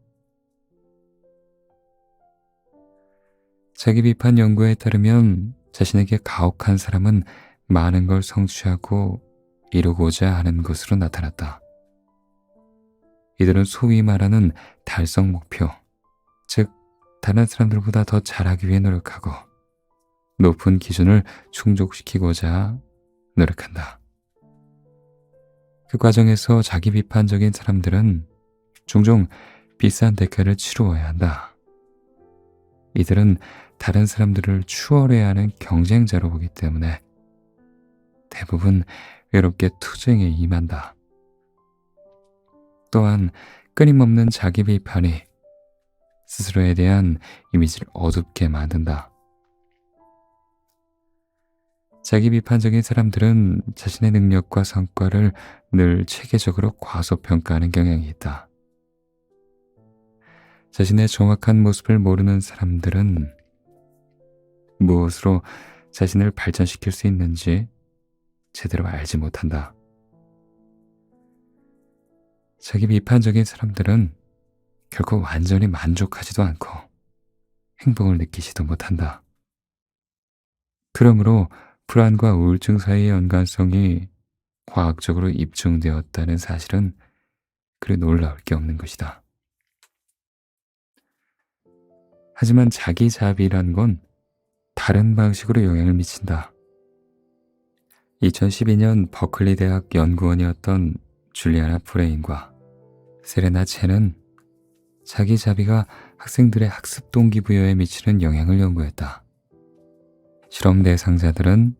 자기 비판 연구에 따르면 자신에게 가혹한 사람은 많은 걸 성취하고 이루고자 하는 것으로 나타났다. 이들은 소위 말하는 달성 목표, 즉 다른 사람들보다 더 잘하기 위해 노력하고 높은 기준을 충족시키고자 노력한다. 그 과정에서 자기 비판적인 사람들은 종종 비싼 대가를 치루어야 한다. 이들은 다른 사람들을 추월해야 하는 경쟁자로 보기 때문에 대부분 외롭게 투쟁에 임한다. 또한 끊임없는 자기 비판이 스스로에 대한 이미지를 어둡게 만든다. 자기 비판적인 사람들은 자신의 능력과 성과를 늘 체계적으로 과소평가하는 경향이 있다. 자신의 정확한 모습을 모르는 사람들은 무엇으로 자신을 발전시킬 수 있는지 제대로 알지 못한다. 자기 비판적인 사람들은 결코 완전히 만족하지도 않고 행복을 느끼지도 못한다. 그러므로 불안과 우울증 사이의 연관성이 과학적으로 입증되었다는 사실은 그리 놀라울 게 없는 것이다. 하지만 자기자비란 건 다른 방식으로 영향을 미친다. 2012년 버클리 대학 연구원이었던 줄리아나 프레인과 세레나 첸은 자기자비가 학생들의 학습 동기부여에 미치는 영향을 연구했다. 실험 대상자들은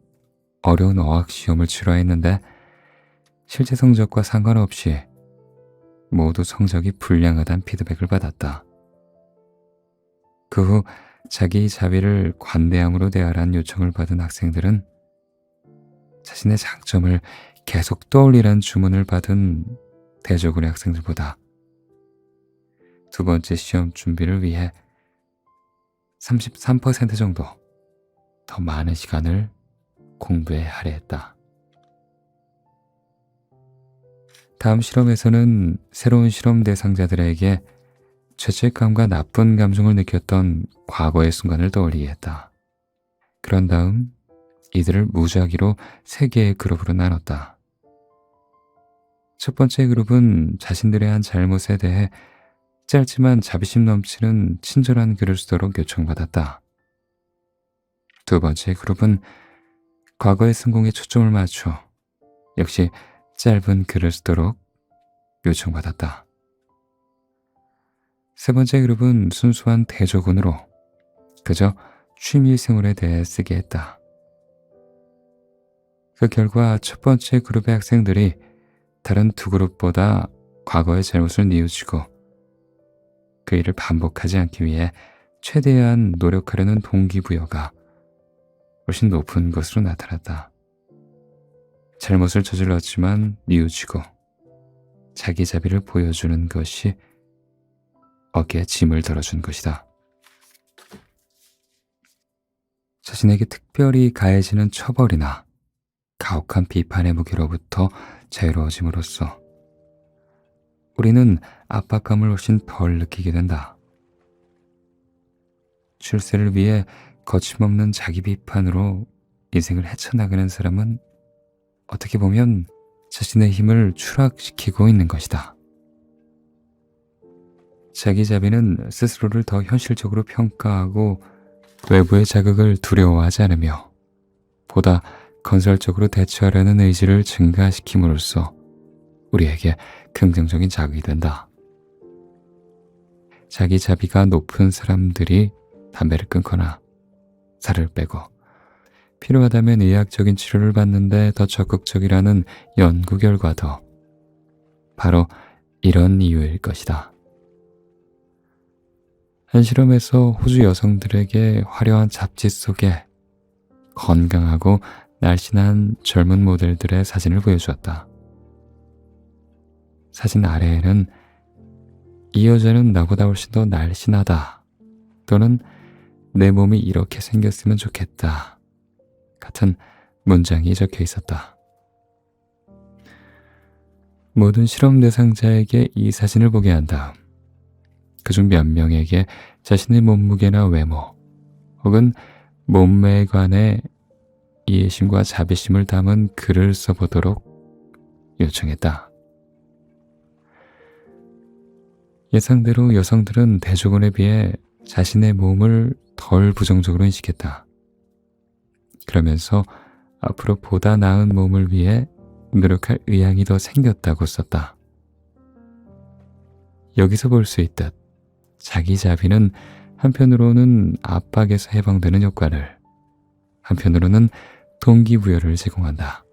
어려운 어학 시험을 치러했는데 실제 성적과 상관없이 모두 성적이 불량하다는 피드백을 받았다. 그 후 자기 자비를 관대함으로 대하라는 요청을 받은 학생들은 자신의 장점을 계속 떠올리라는 주문을 받은 대조군의 학생들보다 두 번째 시험 준비를 위해 33% 정도 더 많은 시간을 공부에 할애했다. 다음 실험에서는 새로운 실험 대상자들에게 죄책감과 나쁜 감정을 느꼈던 과거의 순간을 떠올리게 했다. 그런 다음 이들을 무작위로 3개의 그룹으로 나눴다. 첫 번째 그룹은 자신들의 한 잘못에 대해 짧지만 자비심 넘치는 친절한 글을 쓰도록 요청받았다. 두 번째 그룹은 과거의 성공에 초점을 맞춰 역시 짧은 글을 쓰도록 요청받았다. 세 번째 그룹은 순수한 대조군으로 그저 취미생활에 대해 쓰게 했다. 그 결과 첫 번째 그룹의 학생들이 다른 두 그룹보다 과거의 잘못을 뉘우치고 그 일을 반복하지 않기 위해 최대한 노력하려는 동기부여가 훨씬 높은 것으로 나타났다. 잘못을 저질렀지만 뉘우치고 자기 자비를 보여주는 것이 어깨에 짐을 덜어준 것이다. 자신에게 특별히 가해지는 처벌이나 가혹한 비판의 무게로부터 자유로워짐으로써 우리는 압박감을 훨씬 덜 느끼게 된다. 출세를 위해 거침없는 자기 비판으로 인생을 헤쳐나가는 사람은 어떻게 보면 자신의 힘을 추락시키고 있는 것이다. 자기 자비는 스스로를 더 현실적으로 평가하고 외부의 자극을 두려워하지 않으며 보다 건설적으로 대처하려는 의지를 증가시킴으로써 우리에게 긍정적인 자극이 된다. 자기 자비가 높은 사람들이 담배를 끊거나 살을 빼고 필요하다면 의학적인 치료를 받는데 더 적극적이라는 연구 결과도 바로 이런 이유일 것이다. 한 실험에서 호주 여성들에게 화려한 잡지 속에 건강하고 날씬한 젊은 모델들의 사진을 보여주었다. 사진 아래에는 이 여자는 나보다 훨씬 더 날씬하다 또는 내 몸이 이렇게 생겼으면 좋겠다 같은 문장이 적혀 있었다. 모든 실험 대상자에게 이 사진을 보게 한 다음 그중 몇 명에게 자신의 몸무게나 외모 혹은 몸매에 관해 이해심과 자비심을 담은 글을 써보도록 요청했다. 예상대로 여성들은 대조군에 비해 자신의 몸을 덜 부정적으로 인식했다. 그러면서 앞으로 보다 나은 몸을 위해 노력할 의향이 더 생겼다고 썼다. 여기서 볼 수 있듯 자기 자비는 한편으로는 압박에서 해방되는 효과를, 한편으로는 동기부여를 제공한다.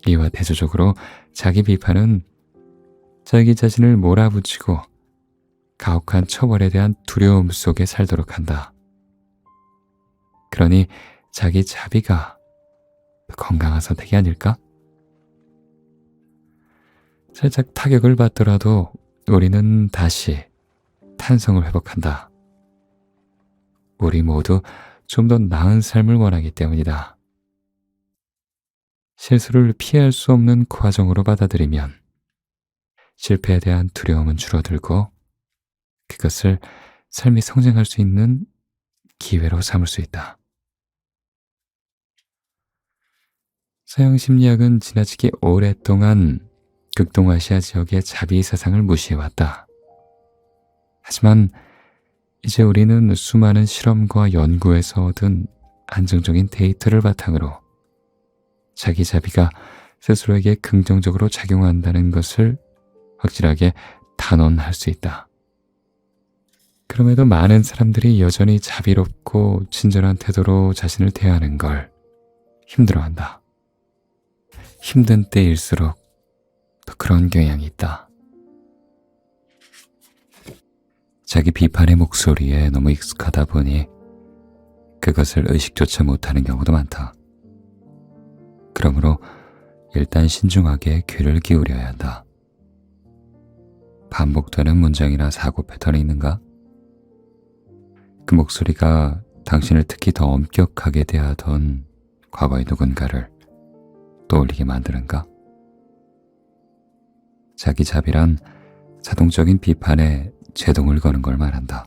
이와 대조적으로 자기 비판은 자기 자신을 몰아붙이고 가혹한 처벌에 대한 두려움 속에 살도록 한다. 그러니 자기 자비가 더 건강한 선택이 아닐까? 살짝 타격을 받더라도 우리는 다시 탄성을 회복한다. 우리 모두 좀 더 나은 삶을 원하기 때문이다. 실수를 피할 수 없는 과정으로 받아들이면 실패에 대한 두려움은 줄어들고 그것을 삶이 성장할 수 있는 기회로 삼을 수 있다. 서양 심리학은 지나치게 오랫동안 극동아시아 지역의 자비 사상을 무시해왔다. 하지만 이제 우리는 수많은 실험과 연구에서 얻은 안정적인 데이터를 바탕으로 자기 자비가 스스로에게 긍정적으로 작용한다는 것을 확실하게 단언할 수 있다. 그럼에도 많은 사람들이 여전히 자비롭고 친절한 태도로 자신을 대하는 걸 힘들어한다. 힘든 때일수록 더 그런 경향이 있다. 자기 비판의 목소리에 너무 익숙하다 보니 그것을 의식조차 못하는 경우도 많다. 그러므로 일단 신중하게 귀를 기울여야 한다. 반복되는 문장이나 사고 패턴이 있는가? 그 목소리가 당신을 특히 더 엄격하게 대하던 과거의 누군가를 떠올리게 만드는가? 자기 자비란 자동적인 비판에 제동을 거는 걸 말한다.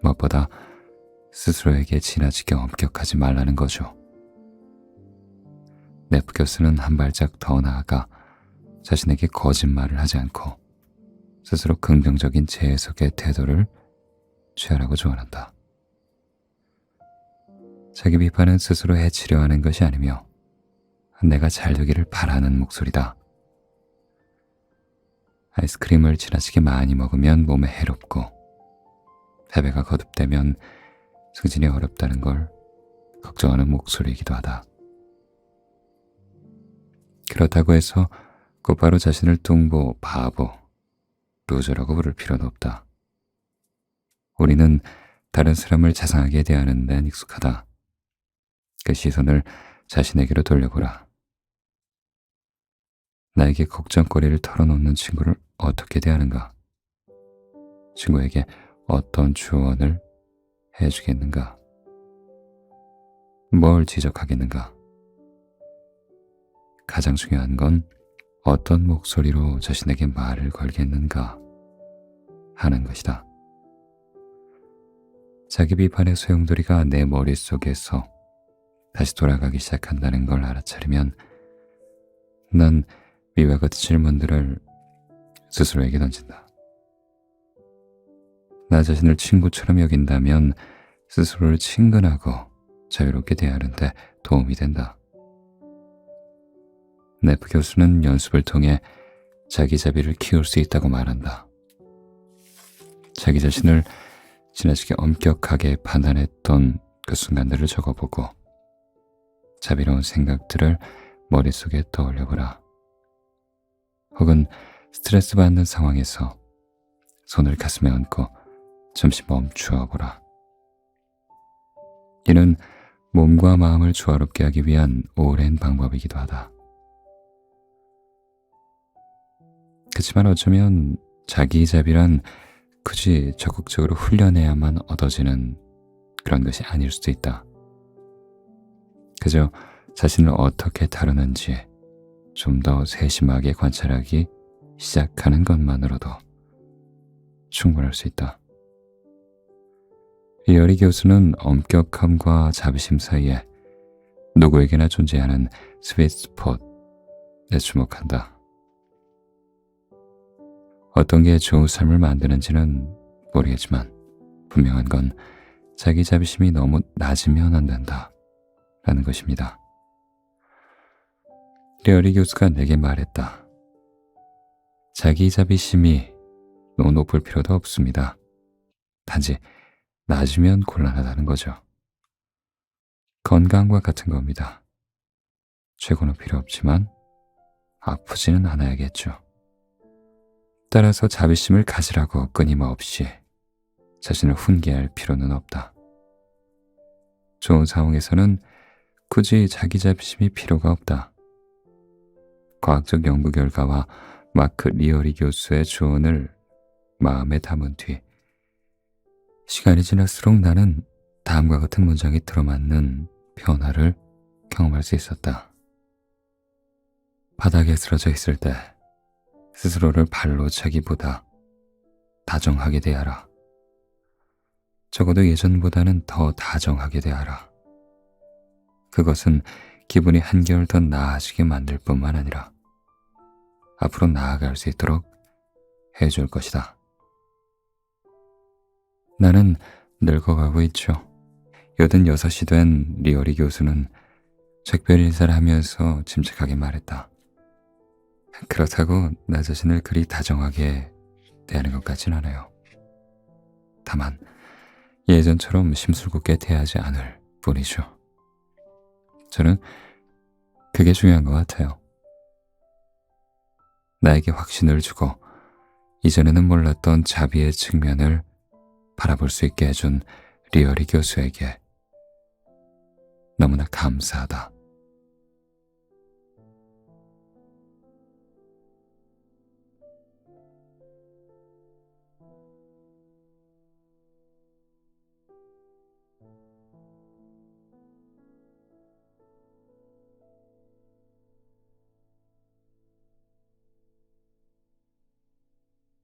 무엇보다 스스로에게 지나치게 엄격하지 말라는 거죠. 네프교스는 한 발짝 더 나아가 자신에게 거짓말을 하지 않고 스스로 긍정적인 재해석의 태도를 취하라고 조언한다. 자기 비판은 스스로 해치려 하는 것이 아니며 내가 잘 되기를 바라는 목소리다. 아이스크림을 지나치게 많이 먹으면 몸에 해롭고 패배가 거듭되면 승진이 어렵다는 걸 걱정하는 목소리이기도 하다. 그렇다고 해서 곧바로 자신을 뚱보, 바보, 루저라고 부를 필요는 없다. 우리는 다른 사람을 자상하게 대하는 데는 익숙하다. 그 시선을 자신에게로 돌려보라. 나에게 걱정거리를 털어놓는 친구를 어떻게 대하는가? 친구에게 어떤 조언을 해주겠는가? 뭘 지적하겠는가? 가장 중요한 건 어떤 목소리로 자신에게 말을 걸겠는가 하는 것이다. 자기 비판의 소용돌이가 내 머릿속에서 다시 돌아가기 시작한다는 걸 알아차리면 난 위와 같은 질문들을 스스로에게 던진다. 나 자신을 친구처럼 여긴다면 스스로를 친근하고 자유롭게 대하는 데 도움이 된다. 네프 교수는 연습을 통해 자기 자비를 키울 수 있다고 말한다. 자기 자신을 지나치게 엄격하게 판단했던 그 순간들을 적어보고 자비로운 생각들을 머릿속에 떠올려보라. 혹은 스트레스 받는 상황에서 손을 가슴에 얹고 잠시 멈추어 보라. 이는 몸과 마음을 조화롭게 하기 위한 오랜 방법이기도 하다. 그렇지만 어쩌면 자기자비란 굳이 적극적으로 훈련해야만 얻어지는 그런 것이 아닐 수도 있다. 그저 자신을 어떻게 다루는지 좀 더 세심하게 관찰하기 시작하는 것만으로도 충분할 수 있다. 리어리 교수는 엄격함과 자비심 사이에 누구에게나 존재하는 스윗 스폿에 주목한다. 어떤 게 좋은 삶을 만드는지는 모르겠지만 분명한 건 자기 자비심이 너무 낮으면 안 된다 라는 것입니다. 리어리 교수가 내게 말했다. 자기 자비심이 너무 높을 필요도 없습니다. 단지 낮으면 곤란하다는 거죠. 건강과 같은 겁니다. 최고는 필요 없지만 아프지는 않아야겠죠. 따라서 자비심을 가지라고 끊임없이 자신을 훈계할 필요는 없다. 좋은 상황에서는 굳이 자기 자비심이 필요가 없다. 과학적 연구 결과와 마크 리어리 교수의 조언을 마음에 담은 뒤 시간이 지날수록 나는 다음과 같은 문장이 들어맞는 변화를 경험할 수 있었다. 바닥에 쓰러져 있을 때 스스로를 발로 차기보다 다정하게 대하라. 적어도 예전보다는 더 다정하게 대하라. 그것은 기분이 한결 더 나아지게 만들 뿐만 아니라 앞으로 나아갈 수 있도록 해줄 것이다. 나는 늙어가고 있죠. 86이 된 리어리 교수는 작별 인사를 하면서 침착하게 말했다. 그렇다고 나 자신을 그리 다정하게 대하는 것 같진 않아요. 다만 예전처럼 심술궂게 대하지 않을 뿐이죠. 저는 그게 중요한 것 같아요. 나에게 확신을 주고 이전에는 몰랐던 자비의 측면을 바라볼 수 있게 해준 리어리 교수에게 너무나 감사하다.